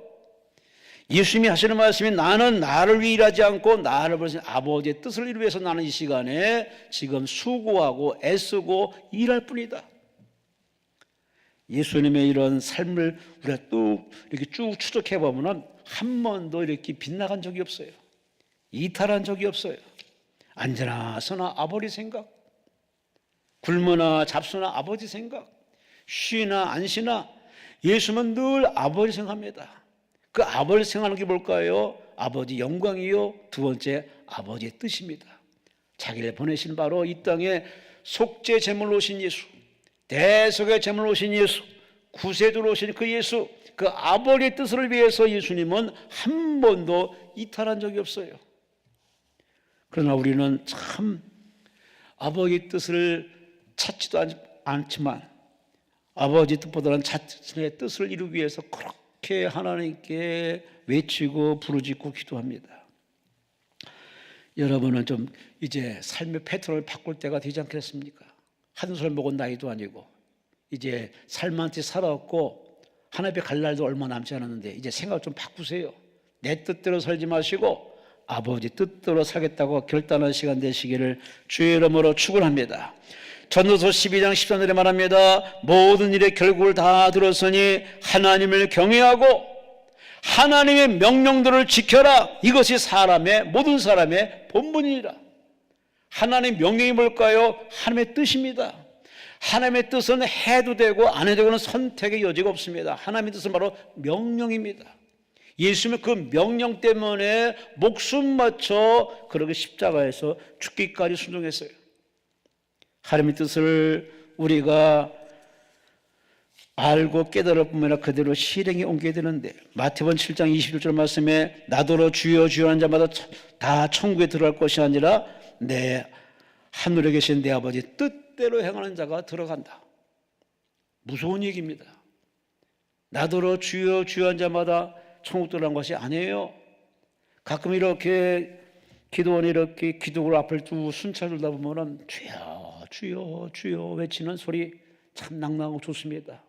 예수님이 하시는 말씀이 나는 나를 위해 일하지 않고 나를 보신 아버지의 뜻을 이루기 위해서 나는 이 시간에 지금 수고하고 애쓰고 일할 뿐이다. 예수님의 이런 삶을 우리가 또 이렇게 쭉 추적해 보면 한 번도 이렇게 빗나간 적이 없어요. 이탈한 적이 없어요. 앉으나 서나 아버지 생각, 굶으나 잡수나 아버지 생각, 쉬나 안 쉬나 예수님은 늘 아버지 생각합니다. 그 아버지 생각하는 게 뭘까요? 아버지 영광이요, 두 번째 아버지의 뜻입니다. 자기를 보내신 바로 이 땅에 속죄 제물로 오신 예수, 대속의 제물로 오신 예수, 구세주로 오신 그 예수, 그 아버지의 뜻을 위해서 예수님은 한 번도 이탈한 적이 없어요. 그러나 우리는 참 아버지의 뜻을 찾지도 않지만 아버지 뜻보다는 자신의 뜻을 이루기 위해서 그렇게 하나님께 외치고 부르짖고 기도합니다. 여러분은 좀 이제 삶의 패턴을 바꿀 때가 되지 않겠습니까? 한술 먹은 나이도 아니고 이제 삶한테 살아왔고 하나님 앞에 갈 날도 얼마 남지 않았는데 이제 생각을 좀 바꾸세요. 내 뜻대로 살지 마시고 아버지 뜻대로 살겠다고 결단하는 시간 되시기를 주의 이름으로 축원합니다. 전도서 12장 13절에 말합니다. 모든 일의 결국을 다 들었으니 하나님을 경외하고 하나님의 명령들을 지켜라. 이것이 모든 사람의 본분이니라. 하나님의 명령이 뭘까요? 하나님의 뜻입니다. 하나님의 뜻은 해도 되고 안 해도 되고는 선택의 여지가 없습니다. 하나님의 뜻은 바로 명령입니다. 예수님은 그 명령 때문에 목숨 맞춰 그렇게 십자가에서 죽기까지 순종했어요. 하나님의 뜻을 우리가 알고 깨달을 뿐만 아니라 그대로 실행에 옮겨야 되는데 마태복음 7장 21절 말씀에 나더러 주여 주여 하는 자마다 다 천국에 들어갈 것이 아니라 내 하늘에 계신 내 아버지 뜻대로 행하는 자가 들어간다. 무서운 얘기입니다. 나더러 주여 주여 하는 자마다 천국 들어간 것이 아니에요. 가끔 이렇게 기도원이 이렇게 기도를 앞을 쭉 순찰 돌다 보면은 주여 주여 주여 외치는 소리 참 낭낭하고 좋습니다.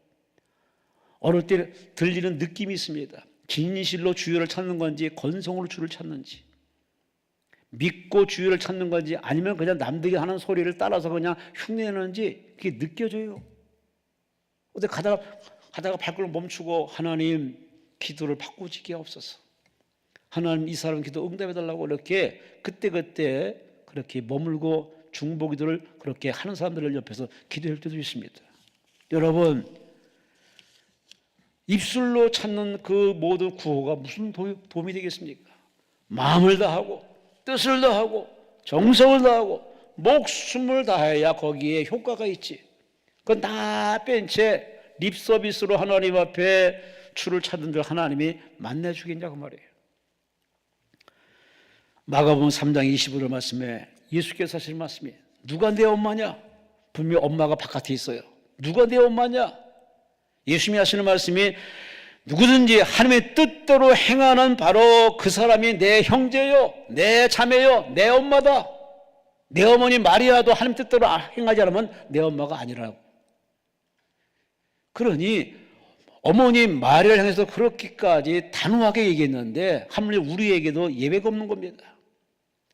어느 때 들리는 느낌이 있습니다. 진실로 주여를 찾는 건지 건성으로 주를 찾는지, 믿고 주여를 찾는 건지 아니면 그냥 남들이 하는 소리를 따라서 그냥 흉내내는지 그게 느껴져요. 어디 가다가 발걸음 멈추고 하나님 기도를 바꾸시게 없어서 하나님 이 사람 기도 응답해달라고 이렇게 그때그때 그렇게 머물고 중보기도를 그렇게 하는 사람들을 옆에서 기도할 때도 있습니다. 여러분 입술로 찾는 그 모든 구호가 무슨 도움이 되겠습니까? 마음을 다하고 뜻을 다하고 정성을 다하고 목숨을 다해야 거기에 효과가 있지. 그건 다 뺀 채 립서비스로 하나님 앞에 주를 찾는들 하나님이 만나주겠냐 그 말이에요. 마가복음 3장 25절 말씀에 예수께서 하신 말씀이 누가 내 엄마냐? 분명히 엄마가 바깥에 있어요. 누가 내 엄마냐? 예수님이 하시는 말씀이 누구든지 하나님의 뜻대로 행하는 바로 그 사람이 내 형제요, 내 자매요, 내 엄마다. 내 어머니 마리아도 하나님 뜻대로 행하지 않으면 내 엄마가 아니라고. 그러니 어머니 마리아를 향해서 그렇게까지 단호하게 얘기했는데 하물며 우리에게도 예외가 없는 겁니다.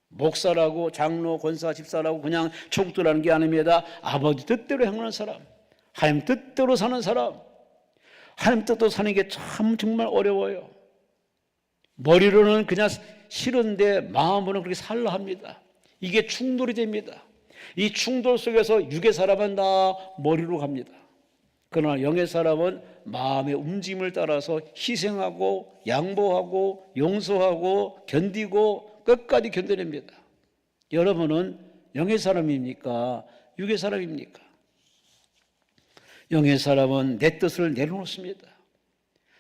목사라고 장로, 권사, 집사라고 그냥 천국 들어가는 게 아닙니다. 아버지 뜻대로 행하는 사람, 하나님 뜻대로 사는 사람, 하나님 뜻대로 사는 게 참 정말 어려워요. 머리로는 그냥 싫은데 마음으로는 그렇게 살라 합니다. 이게 충돌이 됩니다. 이 충돌 속에서 육의 사람은 다 머리로 갑니다. 그러나 영의 사람은 마음의 움직임을 따라서 희생하고 양보하고 용서하고 견디고 끝까지 견뎌냅니다. 여러분은 영의 사람입니까? 육의 사람입니까? 영의 사람은 내 뜻을 내려놓습니다.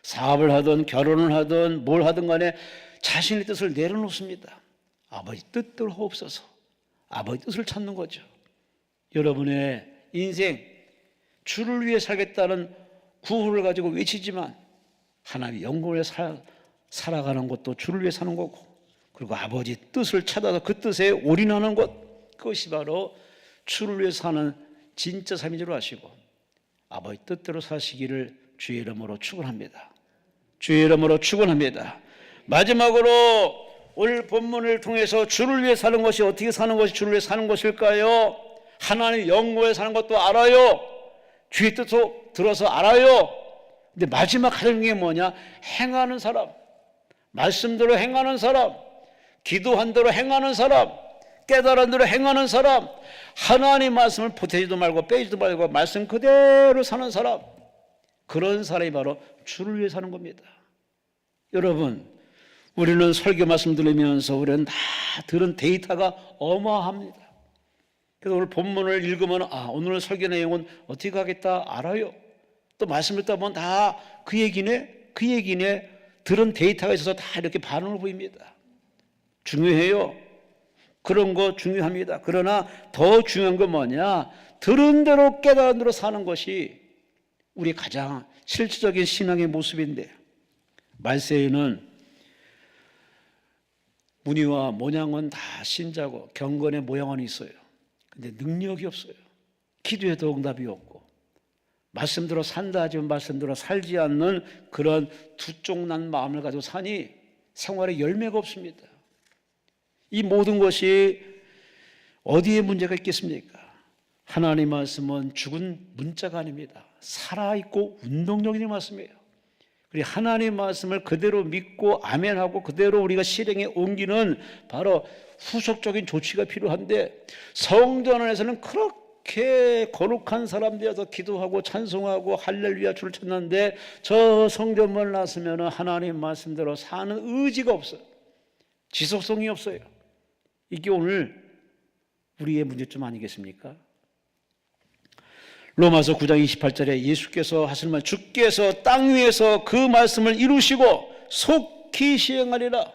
사업을 하든 결혼을 하든 뭘 하든 간에 자신의 뜻을 내려놓습니다. 아버지 뜻대로 하옵소서. 아버지 뜻을 찾는 거죠. 여러분의 인생 주를 위해 살겠다는 구호를 가지고 외치지만 하나님의 영광을 살아가는 것도 주를 위해 사는 거고, 그리고 아버지 뜻을 찾아서 그 뜻에 올인하는 것, 그것이 바로 주를 위해 사는 진짜 삶인 줄 아시고 아버지 뜻대로 사시기를 주의 이름으로 축원합니다. 주의 이름으로 축원합니다. 마지막으로 오늘 본문을 통해서 주를 위해 사는 것이 어떻게 사는 것이 주를 위해 사는 것일까요? 하나님 영광에 사는 것도 알아요. 주의 뜻도 들어서 알아요. 근데 마지막 가장 중요한 게 뭐냐? 행하는 사람, 말씀대로 행하는 사람, 기도한 대로 행하는 사람, 깨달은 대로 행하는 사람, 하나님 말씀을 보태지도 말고 빼지도 말고 말씀 그대로 사는 사람, 그런 사람이 바로 주를 위해 사는 겁니다. 여러분, 우리는 설교 말씀 들으면서 우리는 다 들은 데이터가 어마합니다. 그래서 오늘 본문을 읽으면 오늘 설교 내용은 어떻게 하겠다 알아요. 또 말씀 듣다 보면 다 그 얘기네 들은 데이터가 있어서 다 이렇게 반응을 보입니다. 중요해요. 그런 거 중요합니다. 그러나 더 중요한 건 뭐냐? 들은 대로 깨달은 대로 사는 것이 우리 가장 실질적인 신앙의 모습인데, 말세에는 무늬와 모양은 다 신자고 경건의 모양은 있어요. 근데 능력이 없어요. 기도해도 응답이 없고, 말씀대로 산다 하지만 말씀대로 살지 않는 그런 두쪽난 마음을 가지고 사니 생활에 열매가 없습니다. 이 모든 것이 어디에 문제가 있겠습니까? 하나님 말씀은 죽은 문자가 아닙니다. 살아있고 운동력 있는 말씀이에요. 그리고 하나님 말씀을 그대로 믿고 아멘하고 그대로 우리가 실행에 옮기는 바로 후속적인 조치가 필요한데, 성전 안에서는 그렇게 거룩한 사람들이어서 기도하고 찬송하고 할렐루야 주를 찾는데, 저 성전문을 나서면 하나님 말씀대로 사는 의지가 없어요. 지속성이 없어요. 이게 오늘 우리의 문제점 아니겠습니까? 로마서 9장 28절에 예수께서 하시는 말, 주께서 땅 위에서 그 말씀을 이루시고 속히 시행하리라.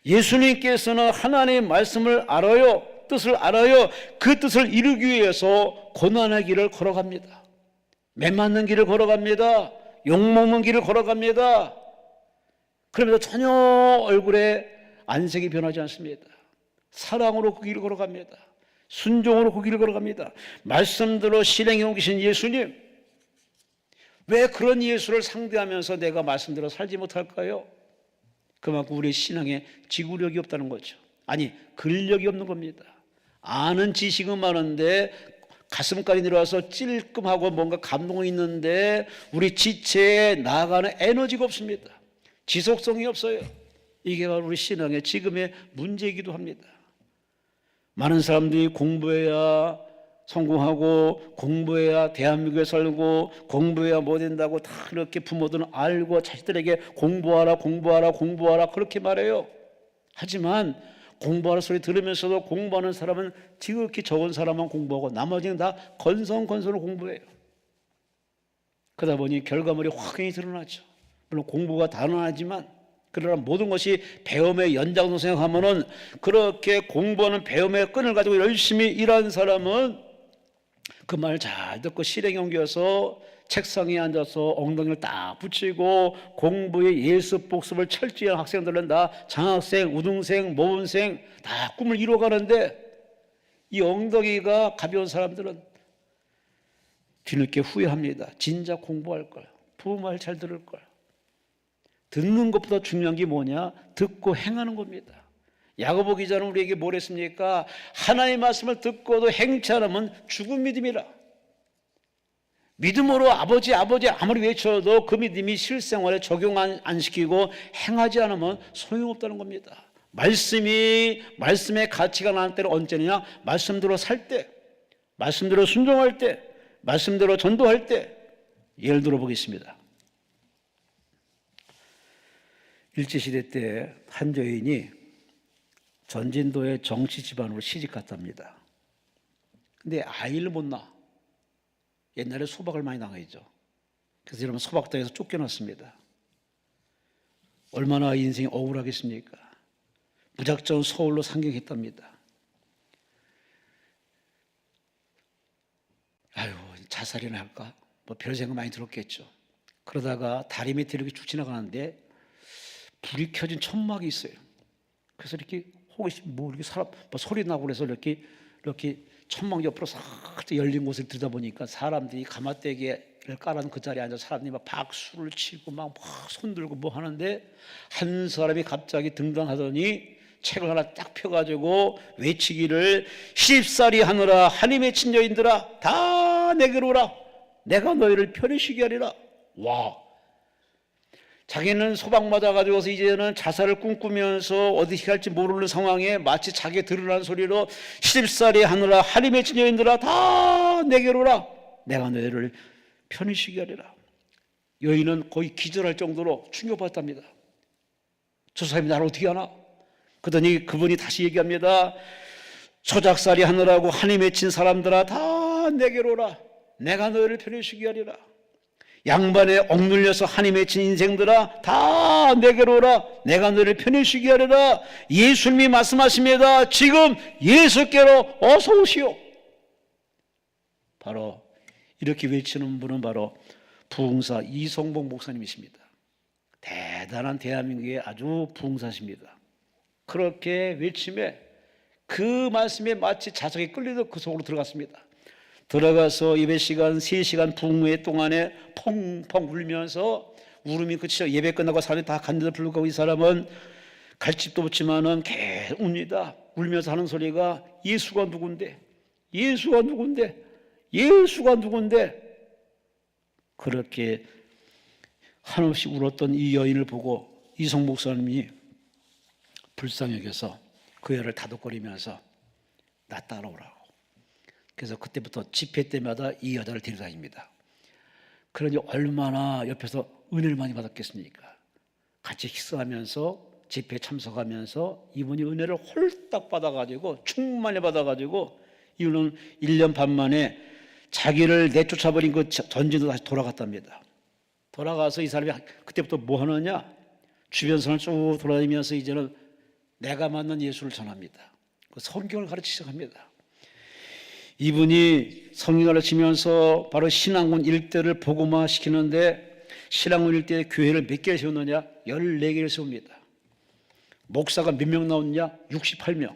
예수님께서는 하나님의 말씀을 알아요. 뜻을 알아요. 그 뜻을 이루기 위해서 고난의 길을 걸어갑니다. 매 맞는 길을 걸어갑니다. 욕먹는 길을 걸어갑니다. 그러면서 전혀 얼굴에 안색이 변하지 않습니다. 사랑으로 그 길을 걸어갑니다. 순종으로 그 길을 걸어갑니다. 말씀대로 실행해 옮기신 예수님, 왜 그런 예수를 상대하면서 내가 말씀대로 살지 못할까요? 그만큼 우리 신앙에 지구력이 없다는 거죠. 아니, 근력이 없는 겁니다. 아는 지식은 많은데 가슴까지 내려와서 찔끔하고 뭔가 감동이 있는데 우리 지체에 나아가는 에너지가 없습니다. 지속성이 없어요. 이게 바로 우리 신앙의 지금의 문제이기도 합니다. 많은 사람들이 공부해야 성공하고 공부해야 대한민국에 살고 공부해야 뭐 된다고 다 이렇게 부모들은 알고 자식들에게 공부하라 그렇게 말해요. 하지만 공부하라 소리 들으면서도 공부하는 사람은 지극히 적은 사람만 공부하고 나머지는 다 건성건성으로 공부해요. 그러다 보니 결과물이 확연히 드러나죠. 물론 공부가 단언하지만, 그러나 모든 것이 배움의 연장으로 생각하면은, 그렇게 공부하는 배움의 끈을 가지고 열심히 일하는 사람은 그 말 잘 듣고 실행에 옮겨서 책상에 앉아서 엉덩이를 딱 붙이고 공부의 예습 복습을 철저히 하는 학생들은 다 장학생, 우등생, 모범생 다 꿈을 이루어가는데, 이 엉덩이가 가벼운 사람들은 뒤늦게 후회합니다. 진작 공부할 걸, 부모 말 잘 들을 걸. 듣는 것보다 중요한 게 뭐냐? 듣고 행하는 겁니다. 야고보 기자는 우리에게 뭘 했습니까? 하나님의 말씀을 듣고도 행치 않으면 죽은 믿음이라. 믿음으로 아버지 아무리 외쳐도 그 믿음이 실생활에 적용 안 시키고 행하지 않으면 소용없다는 겁니다. 말씀의 가치가 나는 때는 언제냐? 말씀대로 살 때, 말씀대로 순종할 때, 말씀대로 전도할 때. 예를 들어 보겠습니다. 일제시대 때 한 여인이 전진도의 정치 집안으로 시집 갔답니다. 근데 아이를 못 낳아. 옛날에 소박을 많이 당했죠. 그래서 여러분 소박당해서 쫓겨났습니다. 얼마나 인생이 억울하겠습니까? 무작정 서울로 상경했답니다. 아유, 자살이나 할까? 뭐 별 생각 많이 들었겠죠. 그러다가 다리 밑에 이렇게 쭉 지나가는데 불이 켜진 천막이 있어요. 그래서 이렇게 혹시 뭐 이렇게 사람 뭐 소리 나고 그래서 이렇게 천막 옆으로 싹 열린 곳을 들여다보니까 사람들이 가마떼기에 깔아놓은 그 자리에 앉아 사람들이 막 박수를 치고 막 손들고 뭐 하는데 한 사람이 갑자기 등단하더니 책을 하나 딱 펴가지고 외치기를 시집살이 하느라 하나님의 친여인들아 다 내게로 오라. 내가 너희를 편히 쉬게 하리라. 와, 자기는 소방 맞아가지고서 이제는 자살을 꿈꾸면서 어디 갈지 모르는 상황에 마치 자기 들으라는 소리로 시집살이 하느라 하나님의 친여인들아 다 내게로 오라. 내가 너희를 편히 쉬게 하리라. 여인은 거의 기절할 정도로 충격받답니다. 저 사람이 나를 어떻게 하나? 그러더니 그분이 다시 얘기합니다. 소작살이 하느라고 한이 맺힌 사람들아 다 내게로 오라. 내가 너희를 편히 쉬게 하리라. 양반에 억눌려서 한이 맺힌 인생들아 다 내게로 오라. 내가 너희를 편히 쉬게 하리라. 예수님이 말씀하십니다. 지금 예수께로 어서 오시오. 바로 이렇게 외치는 분은 바로 부흥사 이성복 목사님이십니다. 대단한 대한민국의 아주 부흥사십니다. 그렇게 외침에 그 말씀에 마치 자석이 끌리듯 그 속으로 들어갔습니다. 들어가서 예배 시간 3시간 부흥회 동안에 펑펑 울면서 울음이 그치죠. 예배 끝나고 사람이 다 간데도 불구하고 이 사람은 갈 집도 없지만은 계속 웁니다. 울면서 하는 소리가 예수가 누군데, 예수가 누군데, 예수가 누군데. 그렇게 한없이 울었던 이 여인을 보고 이성 목사님이 불쌍히 여겨서 그 여를 다독거리면서 나 따라오라고. 그래서 그때부터 집회 때마다 이 여자를 데려다닙니다. 그러니 얼마나 옆에서 은혜를 많이 받았겠습니까? 같이 식사하면서 집회에 참석하면서 이분이 은혜를 홀딱 받아가지고 충만히 받아가지고 이분은 1년 반 만에 자기를 내쫓아버린 그 전진으로 다시 돌아갔답니다. 돌아가서 이 사람이 그때부터 뭐 하느냐? 주변 선을 쭉 돌아다니면서 이제는 내가 만난 예수를 전합니다. 그 성경을 가르치기 시작합니다. 이분이 성경 가르치면서 바로 신앙군 일대를 복음화 시키는데 신앙군 일대에 교회를 몇 개를 세웠느냐? 14개를 세웁니다. 목사가 몇 명 나왔냐? 68명.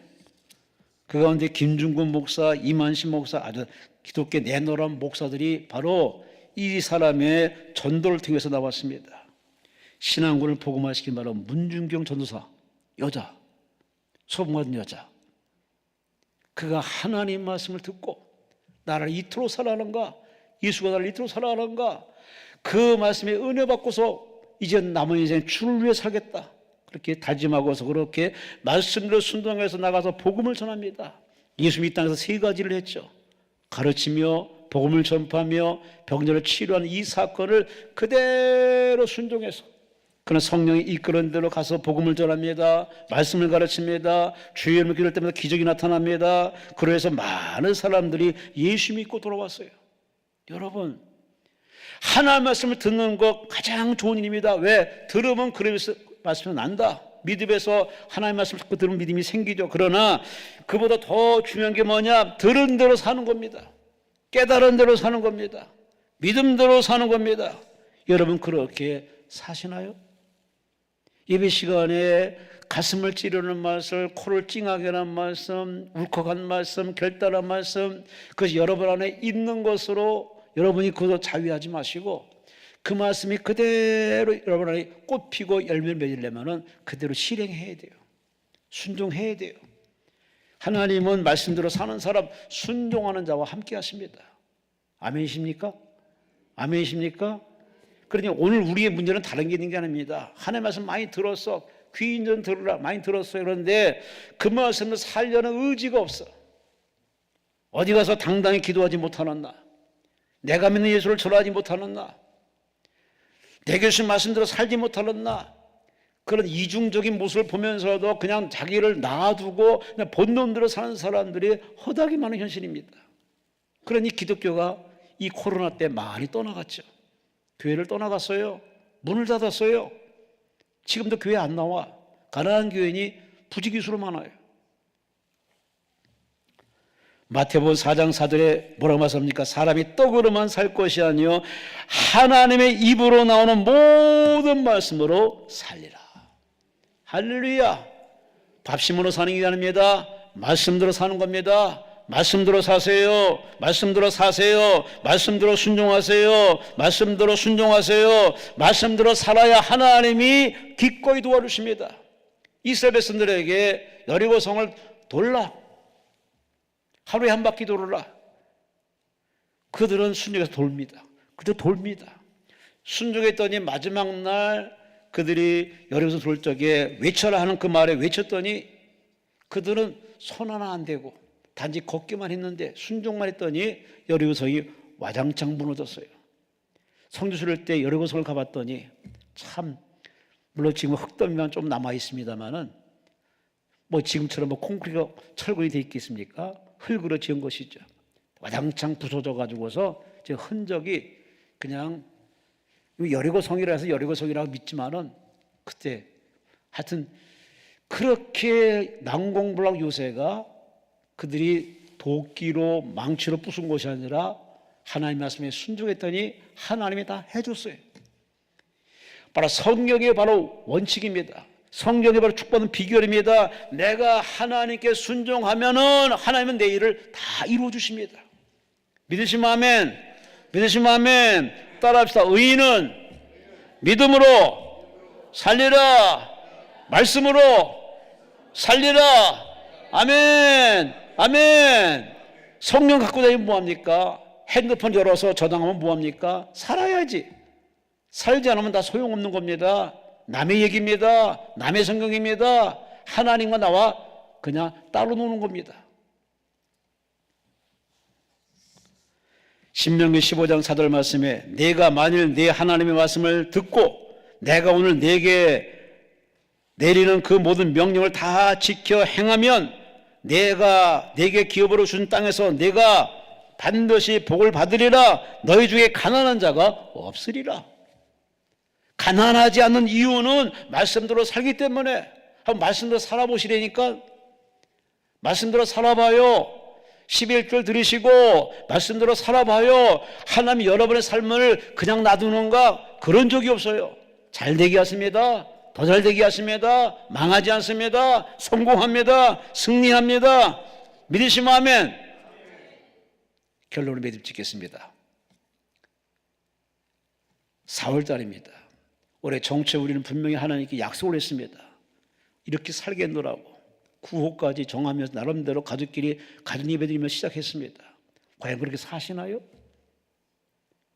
그 가운데 김중근 목사, 이만신 목사, 아주 기독교 내노란 목사들이 바로 이 사람의 전도를 통해서 나왔습니다. 신앙군을 복음화시킨 바로 문준경 전도사, 여자, 소문받은 여자. 그가 하나님 말씀을 듣고 나를 이토록 사랑하는가, 예수가 나를 이토록 사랑하는가, 그 말씀에 은혜 받고서 이제 남은 인생 주를 위해 살겠다. 그렇게 다짐하고서 그렇게 말씀대로 순종해서 나가서 복음을 전합니다. 예수님이 이 땅에서 3가지를 했죠. 가르치며 복음을 전파하며 병자를 치료하는 이 사건을 그대로 순종해서 그는 성령이 이끄는 대로 가서 복음을 전합니다. 말씀을 가르칩니다. 주의 이름을 기도할 때마다 기적이 나타납니다. 그래서 많은 사람들이 예수 믿고 돌아왔어요. 여러분, 하나님 말씀을 듣는 것 가장 좋은 일입니다. 왜? 들으면 그러면서 말씀이 난다. 믿음에서 하나님 말씀을 듣고 들으면 믿음이 생기죠. 그러나 그보다 더 중요한 게 뭐냐? 들은 대로 사는 겁니다. 깨달은 대로 사는 겁니다. 믿음대로 사는 겁니다. 여러분 그렇게 사시나요? 예배 시간에 가슴을 찌르는 말씀, 코를 찡하게 하는 말씀, 울컥한 말씀, 결단한 말씀, 그것이 여러분 안에 있는 것으로 여러분이 그것을 자위하지 마시고 그 말씀이 그대로 여러분 안에 꽃 피고 열매를 맺으려면 그대로 실행해야 돼요. 순종해야 돼요. 하나님은 말씀대로 사는 사람, 순종하는 자와 함께 하십니다. 아멘이십니까? 아멘이십니까? 그러니 오늘 우리의 문제는 다른 게 있는 게 아닙니다. 하나님 말씀 많이 들었어. 귀 있는 들으라. 많이 들었어요. 그런데 그 말씀을 살려는 의지가 없어. 어디 가서 당당히 기도하지 못하는 나, 내가 믿는 예수를 전하지 못하는 나, 내 교수님 말씀대로 살지 못하는 나, 그런 이중적인 모습을 보면서도 그냥 자기를 놔두고 그냥 본능대로 사는 사람들이 허다하게 많은 현실입니다. 그러니 기독교가 이 코로나 때 많이 떠나갔죠. 교회를 떠나갔어요. 문을 닫았어요. 지금도 교회 안 나와. 가난한 교인이 부지기수로 많아요. 마태복음 4장 4절에 뭐라고 말씀합니까? 사람이 떡으로만 살 것이 아니요 하나님의 입으로 나오는 모든 말씀으로 살리라. 할렐루야. 밥심으로 사는 게 아닙니다. 말씀대로 사는 겁니다. 말씀대로 사세요. 말씀대로 사세요. 말씀대로 순종하세요. 말씀대로 순종하세요. 말씀대로 살아야 하나님이 기꺼이 도와주십니다. 이스라엘 백성들에게 여리고성을 돌라. 하루에 한 바퀴 돌으라. 그들은 순종해서 돌립니다. 그들 돌립니다. 순종했더니 마지막 날 그들이 여리고성 돌 적에 외쳐라 하는 그 말에 외쳤더니 그들은 손 하나 안 대고 단지 걷기만 했는데 순종만 했더니 여리고성이 와장창 무너졌어요. 성주 수련회 때 여리고성을 가봤더니 참 물론 지금 흙더미만 좀 남아 있습니다만은 뭐 지금처럼 뭐 콘크리트가 철근이 돼 있겠습니까? 흙으로 지은 것이죠. 와장창 부서져 가지고서 제 흔적이 그냥 여리고성이라 해서 여리고성이라고 믿지만은 그때 하여튼 그렇게 난공불락 요새가 그들이 도끼로 망치로 부순 것이 아니라 하나님 말씀에 순종했더니 하나님이 다 해줬어요. 바로 성경의 바로 원칙입니다. 성경의 바로 축복받는 비결입니다. 내가 하나님께 순종하면은 하나님은 내 일을 다 이루어 주십니다. 믿으시면 아멘. 믿으시면 아멘. 따라합시다. 의인은 믿음으로 살리라. 말씀으로 살리라. 아멘. 아멘. 성경 갖고 다니면 뭐합니까? 핸드폰 열어서 저장하면 뭐합니까? 살아야지. 살지 않으면 다 소용없는 겁니다. 남의 얘기입니다. 남의 성경입니다. 하나님과 나와 그냥 따로 노는 겁니다. 신명기 15장 4절 말씀에 내가 만일 내 하나님의 말씀을 듣고 내가 오늘 내게 내리는 그 모든 명령을 다 지켜 행하면 내가 내게 기업으로 준 땅에서 내가 반드시 복을 받으리라. 너희 중에 가난한 자가 없으리라. 가난하지 않는 이유는 말씀대로 살기 때문에. 한번 말씀대로 살아보시라니까. 말씀대로 살아봐요. 11절 들으시고 말씀대로 살아봐요. 하나님이 여러분의 삶을 그냥 놔두는가? 그런 적이 없어요. 잘되게 하십니다. 더 잘되게 하십니다. 망하지 않습니다. 성공합니다. 승리합니다. 믿으시면 아멘. 결론을 매듭 짓겠습니다. 4월달입니다. 올해 정체 우리는 분명히 하나님께 약속을 했습니다. 이렇게 살겠노라고 9호까지 정하면서 나름대로 가족끼리 가족 예배드리며 시작했습니다. 과연 그렇게 사시나요?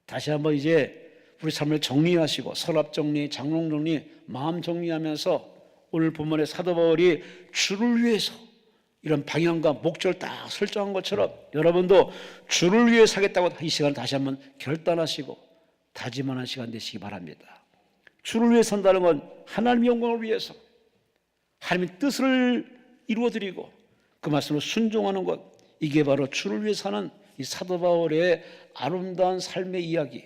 다시 한번 이제 우리 삶을 정리하시고 서랍 정리, 장롱 정리, 마음 정리하면서 오늘 본문의 사도 바울이 주를 위해서 이런 방향과 목적을 딱 설정한 것처럼 여러분도 주를 위해 살겠다고 이 시간을 다시 한번 결단하시고 다짐하는 시간 되시기 바랍니다. 주를 위해 산다는 건 하나님의 영광을 위해서 하나님의 뜻을 이루어드리고 그 말씀으로 순종하는 것, 이게 바로 주를 위해 사는 이 사도 바울의 아름다운 삶의 이야기.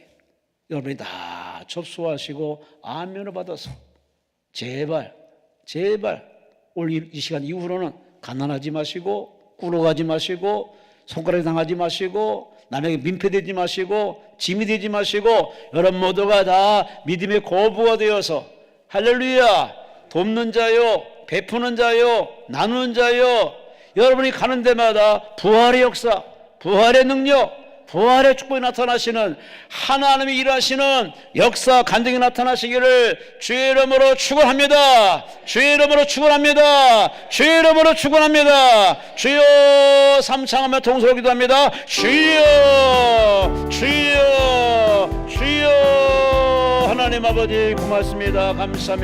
여러분이 다 접수하시고 아멘을 받아서 제발 오늘 이 시간 이후로는 가난하지 마시고 꿇어가지 마시고 손가락에 당하지 마시고 남에게 민폐되지 마시고 짐이 되지 마시고 여러분 모두가 다 믿음의 거부가 되어서 할렐루야 돕는 자요 베푸는 자요 나누는 자요 여러분이 가는 데마다 부활의 역사 부활의 능력 부활의 축복이 나타나시는 하나님이 일하시는 역사 간증이 나타나시기를 주의 이름으로 축원합니다. 주의 이름으로 축원합니다. 주의 이름으로 축원합니다. 주여 삼창하며 통성으로 기도합니다. 주여 주여 주여 하나님 아버지 고맙습니다. 감사합니다.